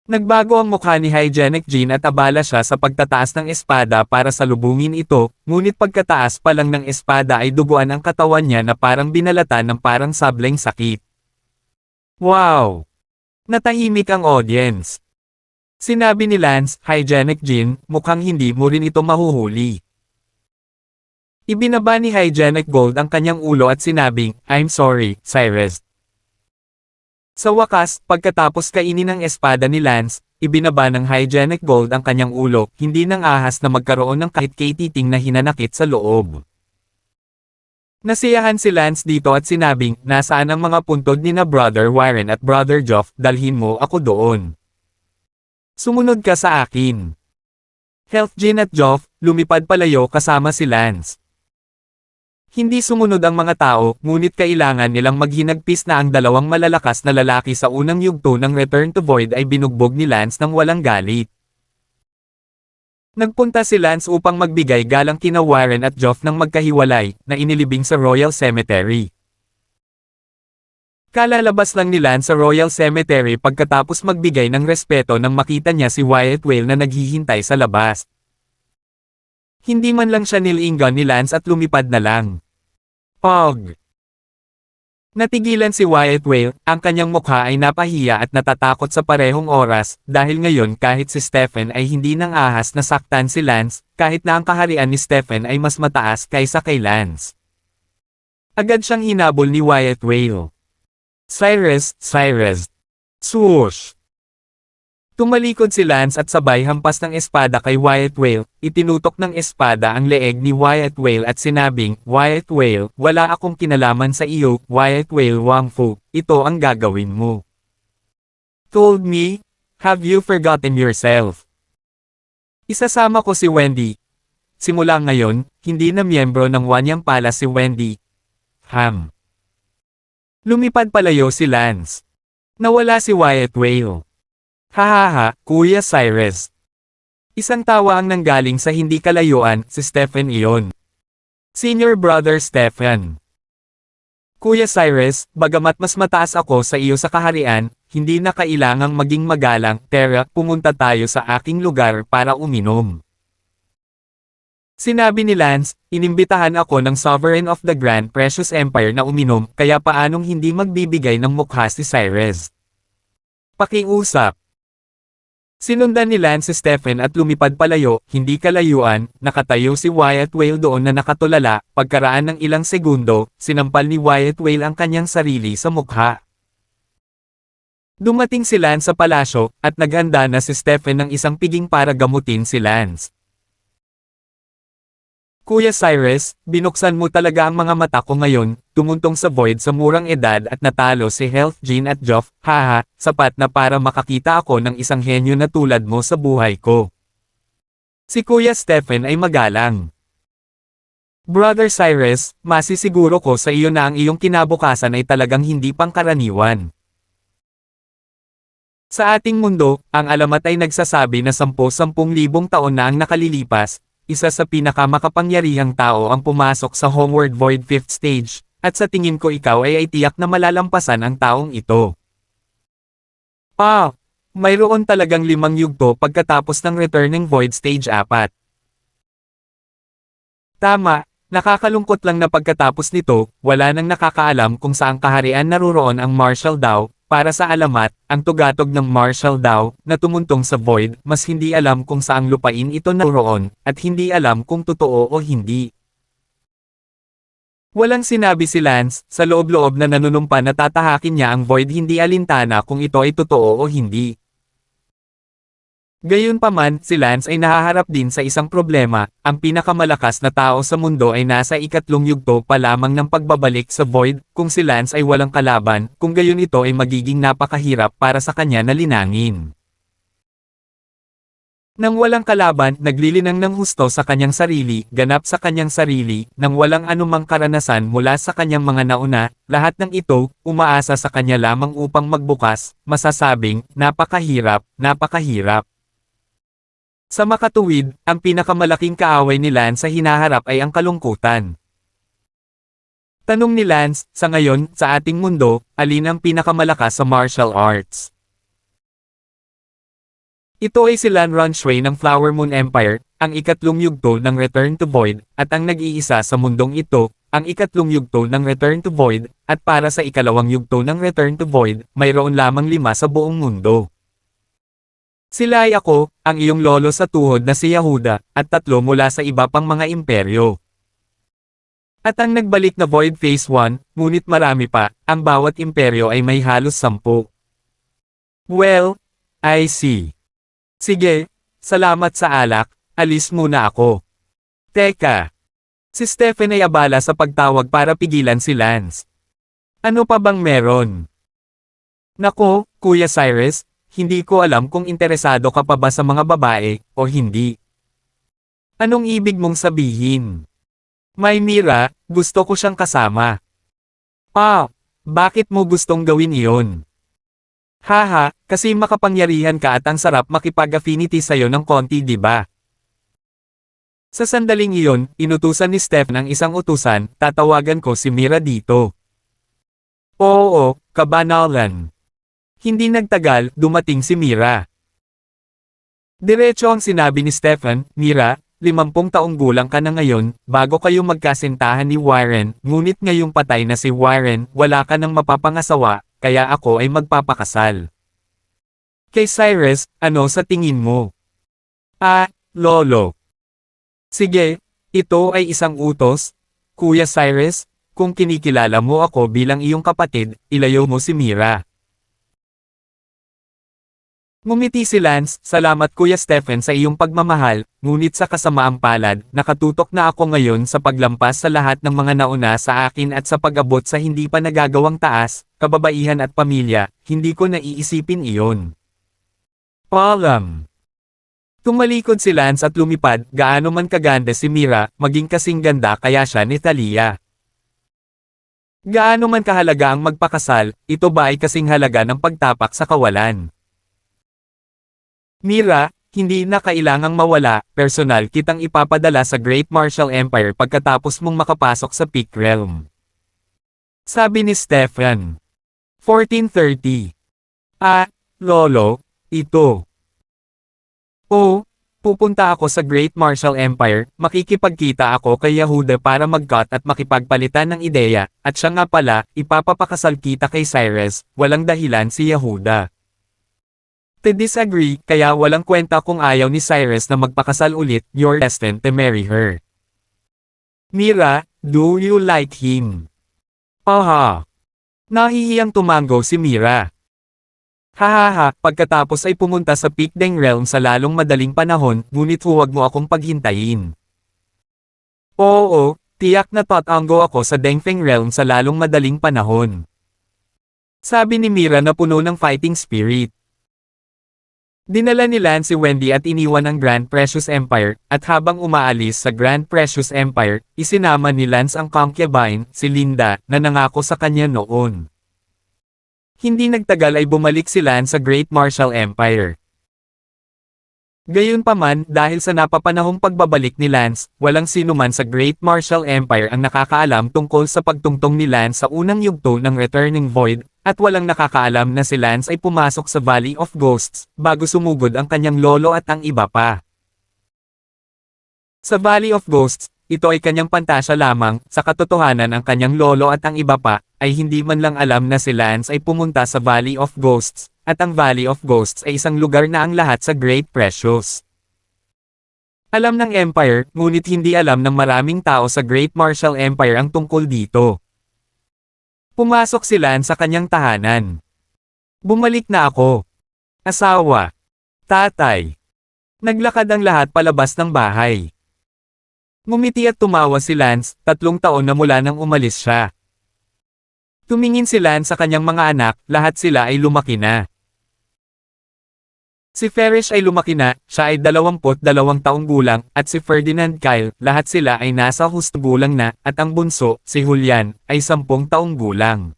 Nagbago ang mukha ni Hygienic Gene at abala siya sa pagtataas ng espada para salubungin ito, ngunit pagkataas pa lang ng espada ay duguan ang katawan niya na parang binalatan ng parang sableng sakit. Wow! Natahimik ang audience. Sinabi ni Lance, Hygienic Gene, mukhang hindi mo rin ito mahuhuli. Ibinaba ni Hygienic Gold ang kanyang ulo at sinabing, I'm sorry, Cyrus. Sa wakas, pagkatapos kainin ang espada ni Lance, ibinaba ng Hygienic Gold ang kanyang ulo, hindi nang ahas na magkaroon ng kahit katiting na hinanakit sa loob. Nasiyahan si Lance dito at sinabing, nasaan ang mga puntod ni na Brother Warren at Brother Joff, dalhin mo ako doon. Sumunod ka sa akin. Health Gene at Joff, lumipad palayo kasama si Lance. Hindi sumunod ang mga tao, ngunit kailangan nilang maghinagpis na ang dalawang malalakas na lalaki sa unang yugto ng Return to Void ay binugbog ni Lance ng walang galit. Nagpunta si Lance upang magbigay galang kina Warren at Joff ng magkahiwalay, na inilibing sa Royal Cemetery. Kalalabas lang ni Lance sa Royal Cemetery pagkatapos magbigay ng respeto nang makita niya si Wyatt Whale na naghihintay sa labas. Hindi man lang siya nilingon ni Lance at lumipad na lang. Pog! Natigilan si Wyatt Whale, ang kanyang mukha ay napahiya at natatakot sa parehong oras, dahil ngayon kahit si Stephen ay hindi nang ahas na saktan si Lance, kahit na ang kaharian ni Stephen ay mas mataas kaysa kay Lance. Agad siyang hinabol ni Wyatt Whale. Cyrus, swoosh! Tumalikod si Lance at sabay hampas ng espada kay Wyatt Whale, itinutok ng espada ang leeg ni Wyatt Whale at sinabing, Wyatt Whale, wala akong kinalaman sa iyo, Wyatt Whale Wang Fu, ito ang gagawin mo. Told me? Have you forgotten yourself? Isasama ko si Wendy. Simula ngayon, hindi na miyembro ng Wanyang Palace si Wendy. Lumipad palayo si Lance. Nawala si Wyatt Whale. Hahaha, Kuya Cyrus. Isang tawa ang nanggaling sa hindi kalayuan, si Stephen iyon. Senior Brother Stephen. Kuya Cyrus, bagamat mas mataas ako sa iyo sa kaharian, hindi na kailangang maging magalang, tara, pumunta tayo sa aking lugar para uminom. Sinabi ni Lance, inimbitahan ako ng Sovereign of the Grand Precious Empire na uminom, kaya paanong hindi magbibigay ng mukha si Cyrus? Pakiusap. Sinundan ni Lance si Stephen at lumipad palayo, hindi kalayuan, nakatayo si Wyatt Whale doon na nakatulala, pagkaraan ng ilang segundo, sinampal ni Wyatt Whale ang kanyang sarili sa mukha. Dumating si Lance sa palasyo, at naghanda na si Stephen ng isang piging para gamutin si Lance. Kuya Cyrus, binuksan mo talaga ang mga mata ko ngayon, tumuntong sa Void sa murang edad at natalo si Health Jean at Joff, haha, sapat na para makakita ako ng isang henyo na tulad mo sa buhay ko. Si Kuya Stephen ay magalang. Brother Cyrus, masisiguro ko sa iyo na ang iyong kinabukasan ay talagang hindi pangkaraniwan. Sa ating mundo, ang alamat ay nagsasabi na 10,000 taon na ang nakalilipas, isa sa pinakamakapangyarihang tao ang pumasok sa Homeward Void 5th stage, at sa tingin ko ikaw ay tiyak na malalampasan ang taong ito. Mayroon talagang 5 yugto pagkatapos ng Returning Void Stage 4. Tama, nakakalungkot lang na pagkatapos nito, wala nang nakakaalam kung saang kaharian naruroon ang Marshall Dao. Para sa alamat, ang tugatog ng Marshall Dao, na tumuntong sa Void, mas hindi alam kung saang lupain ito naroon, at hindi alam kung totoo o hindi. Walang sinabi si Lance, sa loob-loob na nanunumpa na tatahakin niya ang Void hindi alintana kung ito ay totoo o hindi. Gayunpaman, si Lance ay nahaharap din sa isang problema, ang pinakamalakas na tao sa mundo ay nasa 3 yugto pa lamang ng pagbabalik sa Void, kung si Lance ay walang kalaban, kung gayon ito ay magiging napakahirap para sa kanya na linangin. Nang walang kalaban, naglilinang ng husto sa kanyang sarili, ganap sa kanyang sarili, nang walang anumang karanasan mula sa kanyang mga nauna, lahat ng ito, umaasa sa kanya lamang upang magbukas, masasabing, napakahirap, napakahirap. Sa makatuwid, ang pinakamalaking kaaway ni Lance sa hinaharap ay ang kalungkutan. Tanong ni Lance, sa ngayon, sa ating mundo, alin ang pinakamalakas sa martial arts? Ito ay si Lan Ronshui ng Flower Moon Empire, ang 3 yugto ng Return to Void, at ang nag-iisa sa mundong ito, ang 3 yugto ng Return to Void, at para sa 2 yugto ng Return to Void, mayroon lamang 5 sa buong mundo. Sila ay ako, ang iyong lolo sa tuhod na si Yehuda, at 3 mula sa iba pang mga imperyo. At ang nagbalik na Void Phase 1, ngunit marami pa, ang bawat imperyo ay may halos 10. Well, I see. Sige, salamat sa alak, alis muna ako. Teka. Si Stephen ay abala sa pagtawag para pigilan si Lance. Ano pa bang meron? Nako, Kuya Cyrus, hindi ko alam kung interesado ka pa ba sa mga babae, o hindi. Anong ibig mong sabihin? May Mira, gusto ko siyang kasama. Bakit mo gustong gawin iyon? Haha, kasi makapangyarihan ka at ang sarap makipag-affinity sa'yo ng konti, diba? Sa sandaling iyon, inutusan ni Steph ng isang utusan, tatawagan ko si Mira dito. Oo, kabanalan. Hindi nagtagal, dumating si Mira. Diretso ang sinabi ni Stephen, Mira, 50 taong gulang ka na ngayon, bago kayo magkasintahan ni Warren, ngunit ngayong patay na si Warren, wala ka nang mapapangasawa, kaya ako ay magpapakasal. Kay Cyrus, ano sa tingin mo? Lolo. Sige, ito ay isang utos, Kuya Cyrus, kung kinikilala mo ako bilang iyong kapatid, ilayo mo si Mira. Ngumiti si Lance, salamat Kuya Stephen sa iyong pagmamahal, ngunit sa kasamaang palad, nakatutok na ako ngayon sa paglampas sa lahat ng mga nauna sa akin at sa pag-abot sa hindi pa nagagawang taas, kababaihan at pamilya, hindi ko naiisipin iyon. Paalam. Tumalikod si Lance at lumipad, gaano man kaganda si Mira, maging kasing ganda kaya siya ni Thalia. Gaano man kahalaga ang magpakasal, ito ba ay kasing halaga ng pagtapak sa kawalan? Mira, hindi na kailangang mawala, personal kitang ipapadala sa Great Martial Empire pagkatapos mong makapasok sa Peak Realm. Sabi ni Stefan. 1430. Lolo, ito. Oh, pupunta ako sa Great Martial Empire, makikipagkita ako kay Yehuda para mag-cut at makipagpalitan ng ideya, at siya nga pala, ipapapakasal kita kay Cyrus, walang dahilan si Yehuda. To disagree, kaya walang kwenta kung ayaw ni Cyrus na magpakasal ulit, you're destined to marry her. Mira, do you like him? Aha. Nahihiyang tumango si Mira. Hahaha, pagkatapos ay pumunta sa Peak Deng Realm sa lalong madaling panahon, ngunit huwag mo akong paghintayin. Oo, tiyak na tatango ako sa Dengfeng Realm sa lalong madaling panahon. Sabi ni Mira na puno ng fighting spirit. Dinala ni Lance si Wendy at iniwan ang Grand Precious Empire, at habang umaalis sa Grand Precious Empire, isinama ni Lance ang concubine, si Linda, na nangako sa kanya noon. Hindi nagtagal ay bumalik si Lance sa Great Martial Empire. Gayunpaman, dahil sa napapanahong pagbabalik ni Lance, walang sinuman sa Great Martial Empire ang nakakaalam tungkol sa pagtungtong ni Lance sa unang yugto ng Returning Void, at walang nakakaalam na si Lance ay pumasok sa Valley of Ghosts, bago sumugod ang kanyang lolo at ang iba pa. Sa Valley of Ghosts, ito ay kanyang pantasya lamang, sa katotohanan ang kanyang lolo at ang iba pa, ay hindi man lang alam na si Lance ay pumunta sa Valley of Ghosts, at ang Valley of Ghosts ay isang lugar na ang lahat sa Great Precious. Alam ng Empire, ngunit hindi alam ng maraming tao sa Great Martial Empire ang tungkol dito. Pumasok si Lance sa kanyang tahanan. Bumalik na ako. Asawa. Tatay. Naglakad ang lahat palabas ng bahay. Ngumiti at tumawa si Lance, 3 taon na mula nang umalis siya. Tumingin si Lance sa kanyang mga anak, lahat sila ay lumaki na. Si Farish ay lumaki na, siya ay 22 taong gulang, at si Ferdinand Kyle, lahat sila ay nasa hustong gulang na, at ang bunso, si Julian, ay 10 taong gulang.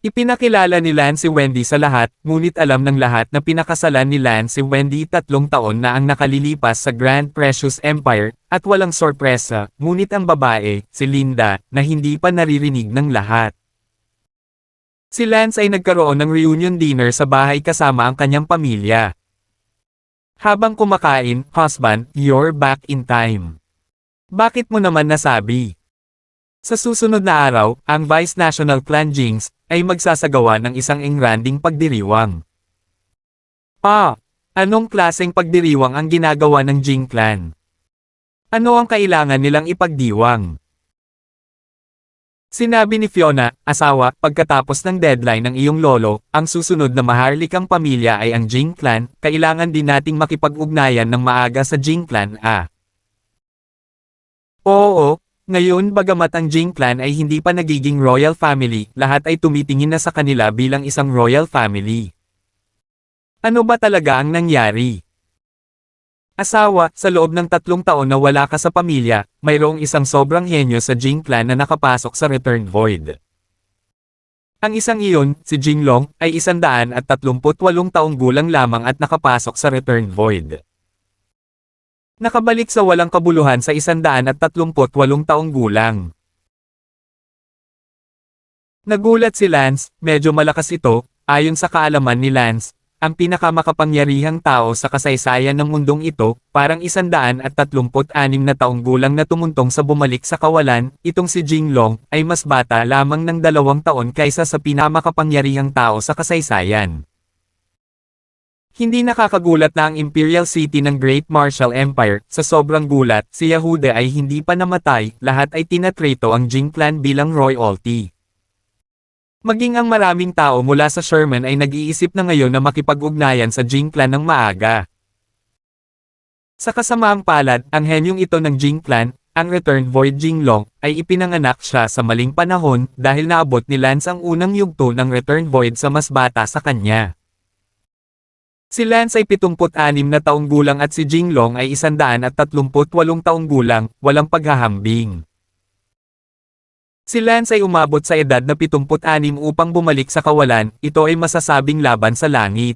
Ipinakilala ni Lance si Wendy sa lahat, ngunit alam ng lahat na pinakasalan ni Lance si Wendy 3 taon na ang nakalilipas sa Grand Precious Empire, at walang sorpresa, ngunit ang babae, si Linda, na hindi pa naririnig ng lahat. Si Lance ay nagkaroon ng reunion dinner sa bahay kasama ang kanyang pamilya. Habang kumakain, husband, you're back in time. Bakit mo naman nasabi? Sa susunod na araw, ang Vice National Clan Jinx, ay magsasagawa ng isang engranding pagdiriwang. Anong klaseng pagdiriwang ang ginagawa ng Jing Clan? Ano ang kailangan nilang ipagdiwang? Sinabi ni Fiona, asawa, pagkatapos ng deadline ng iyong lolo, ang susunod na maharlikang pamilya ay ang Jing Clan, kailangan din nating makipag-ugnayan ng maaga sa Jing Clan. Oo. Ngayon bagamat ang Jing Clan ay hindi pa nagiging royal family, lahat ay tumitingin na sa kanila bilang isang royal family. Ano ba talaga ang nangyari? Asawa, sa loob ng 3 taon na wala ka sa pamilya, mayroong isang sobrang henyo sa Jing Clan na nakapasok sa Return Void. Ang isang iyon, si Jinglong, ay 138 taong gulang lamang at nakapasok sa Return Void. Nakabalik sa walang kabuluhan sa 138 taong gulang. Nagulat si Lance, medyo malakas ito, ayon sa kaalaman ni Lance, ang pinakamakapangyarihang tao sa kasaysayan ng mundong ito, parang 136 na taong gulang na tumuntong sa bumalik sa kawalan, itong si Jinglong, ay mas bata lamang ng 2 taon kaysa sa pinakamakapangyarihang tao sa kasaysayan. Hindi nakakagulat na ang Imperial City ng Great Martial Empire, sa sobrang gulat, si Yehuda ay hindi pa namatay, lahat ay tinatreto ang Jing Clan bilang royalty. Maging ang maraming tao mula sa Sherman ay nag-iisip na ngayon na makipag-ugnayan sa Jing Clan ng maaga. Sa kasamaang palad, ang henyong ito ng Jing Clan, ang Return Void Jinglong, ay ipinanganak siya sa maling panahon dahil naabot ni Lance ang unang yugto ng Return Void sa mas bata sa kanya. Si Lance ay 76 na taong gulang at si Jinglong ay 138 taong gulang, walang paghahambing. Si Lance ay umabot sa edad na 76 upang bumalik sa kawalan, ito ay masasabing laban sa langit.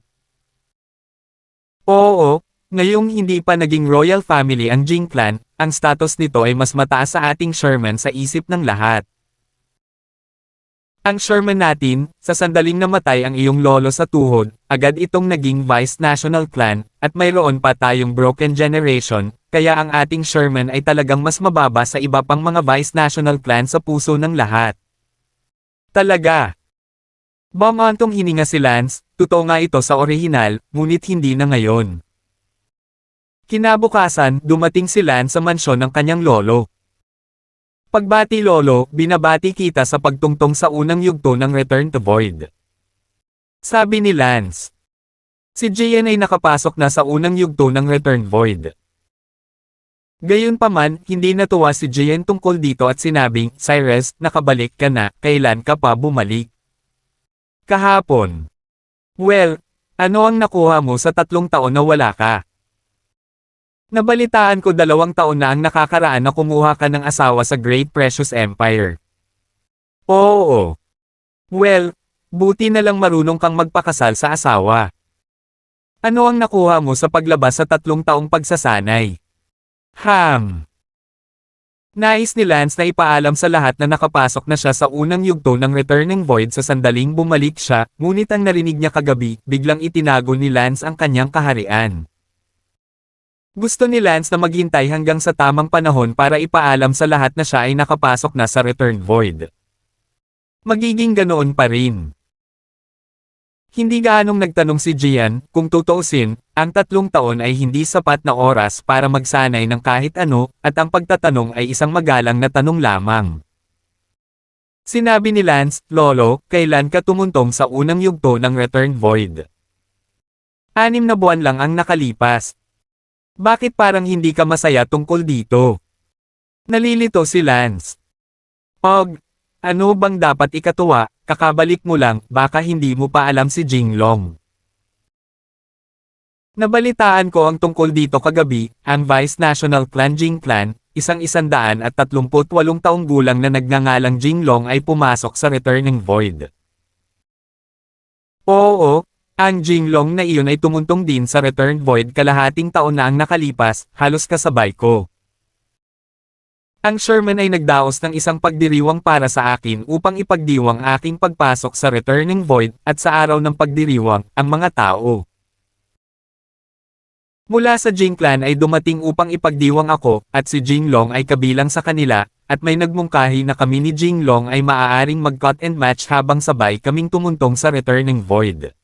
Oo, ngayong hindi pa naging royal family ang Jing clan, ang status nito ay mas mataas sa ating Sherman sa isip ng lahat. Ang Sherman natin, sa sandaling namatay ang iyong lolo sa tuhod, agad itong naging Vice National Clan, at mayroon pa tayong Broken Generation, kaya ang ating Sherman ay talagang mas mababa sa iba pang mga Vice National Clan sa puso ng lahat. Talaga. Bumantong hininga si Lance, totoo nga ito sa orihinal, ngunit hindi na ngayon. Kinabukasan, dumating si Lance sa mansyon ng kanyang lolo. Pagbati lolo, binabati kita sa pagtungtong sa unang yugto ng Return to Void. Sabi ni Lance. Si Jian ay nakapasok na sa unang yugto ng Return Void. Gayunpaman, hindi natuwa si Jian tungkol dito at sinabing, Cyrus, nakabalik ka na, kailan ka pa bumalik? Kahapon. Well, ano ang nakuha mo sa 3 taon na wala ka? Nabalitaan ko 2 taon na ang nakakaraan na kumuha ka ng asawa sa Great Precious Empire. Oo. Well, buti na lang marunong kang magpakasal sa asawa. Ano ang nakuha mo sa paglabas sa 3 taong pagsasanay? Nais ni Lance na ipaalam sa lahat na nakapasok na siya sa unang yugto ng Returning Void sa sandaling bumalik siya, ngunit ang narinig niya kagabi, biglang itinago ni Lance ang kanyang kaharian. Gusto ni Lance na maghintay hanggang sa tamang panahon para ipaalam sa lahat na siya ay nakapasok na sa Return Void. Magiging ganoon pa rin. Hindi gaanong nagtanong si Jian, kung tutuusin, ang 3 taon ay hindi sapat na oras para magsanay ng kahit ano, at ang pagtatanong ay isang magalang na tanong lamang. Sinabi ni Lance, Lolo, kailan ka tumuntong sa unang yugto ng Return Void? 6 na buwan lang ang nakalipas. Bakit parang hindi ka masaya tungkol dito? Nalilito si Lance. Ano bang dapat ikatuwa, kakabalik mo lang, baka hindi mo pa alam si Jinglong. Nabalitaan ko ang tungkol dito kagabi, ang Vice National Clan Jing Clan, 138 taong gulang na nagngangalang Jinglong ay pumasok sa Returning Void. Oo. Ang Jinglong na iyon ay tumuntong din sa Return Void kalahating taon na ang nakalipas, halos kasabay ko. Ang Sherman ay nagdaos ng isang pagdiriwang para sa akin upang ipagdiwang aking pagpasok sa Returning Void, at sa araw ng pagdiriwang, ang mga tao mula sa Jing Clan ay dumating upang ipagdiwang ako, at si Jinglong ay kabilang sa kanila, at may nagmungkahi na kami ni Jinglong ay maaaring mag-cut and match habang sabay kaming tumuntong sa Returning Void.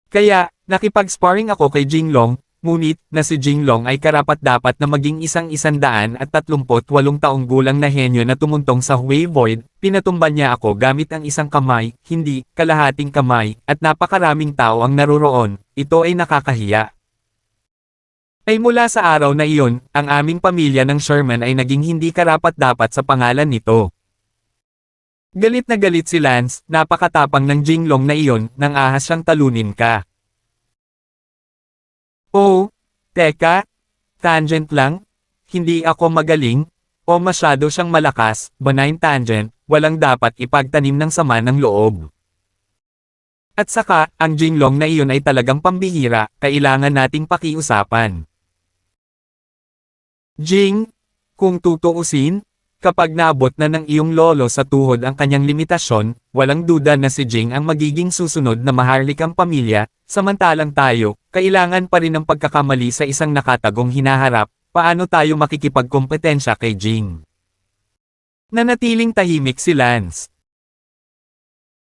Kaya, nakipag-sparring ako kay Jinglong, ngunit, na si Jinglong ay karapat-dapat na maging 138 taong gulang na henyo na tumuntong sa Hui Void, pinatumban niya ako gamit ang isang kamay, hindi, kalahating kamay, at napakaraming tao ang naroroon, ito ay nakakahiya. Ay mula sa araw na iyon, ang aming pamilya ng Sherman ay naging hindi karapat-dapat sa pangalan nito. Galit na galit si Lance, napakatapang ng Jinglong na iyon, nang ahas siyang talunin ka. Oh, teka, tangent lang, hindi ako magaling, o masyado siyang malakas, benign tangent, walang dapat ipagtanim ng sama ng loob. At saka, ang Jinglong na iyon ay talagang pambihira, kailangan nating pakiusapan. Jing, kung tutuusin, kapag naabot na ng iyong lolo sa tuhod ang kanyang limitasyon, walang duda na si Jing ang magiging susunod na maharlikang pamilya, samantalang tayo, kailangan pa rin ng pagkakamali sa isang nakatagong hinaharap, paano tayo makikipagkompetensya kay Jing? Nanatiling tahimik si Lance.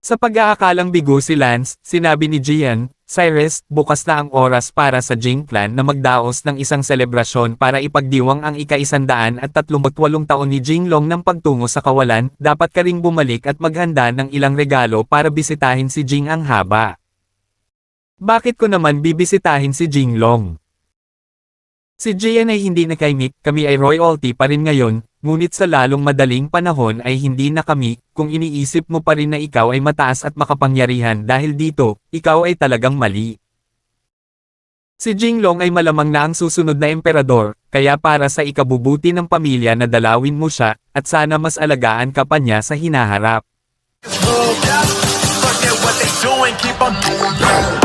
Sa pag-aakalang bigo si Lance, sinabi ni Jian, Cyrus, bukas na ang oras para sa Jing Clan na magdaos ng isang selebrasyon para ipagdiwang ang ika-138 taon ni Jinglong ng pagtungo sa kawalan, dapat ka ring bumalik at maghanda ng ilang regalo para bisitahin si Jing ang haba. Bakit ko naman bibisitahin si Jinglong? Si Jian ay hindi nakaimik, kami ay royalty pa rin ngayon, ngunit sa lalong madaling panahon ay hindi na kami, kung iniisip mo pa rin na ikaw ay mataas at makapangyarihan dahil dito, ikaw ay talagang mali. Si Jinglong ay malamang na ang susunod na emperador, kaya para sa ikabubuti ng pamilya na dalawin mo siya, at sana mas alagaan ka pa niya sa hinaharap. Forget what they doing, keep on doing that.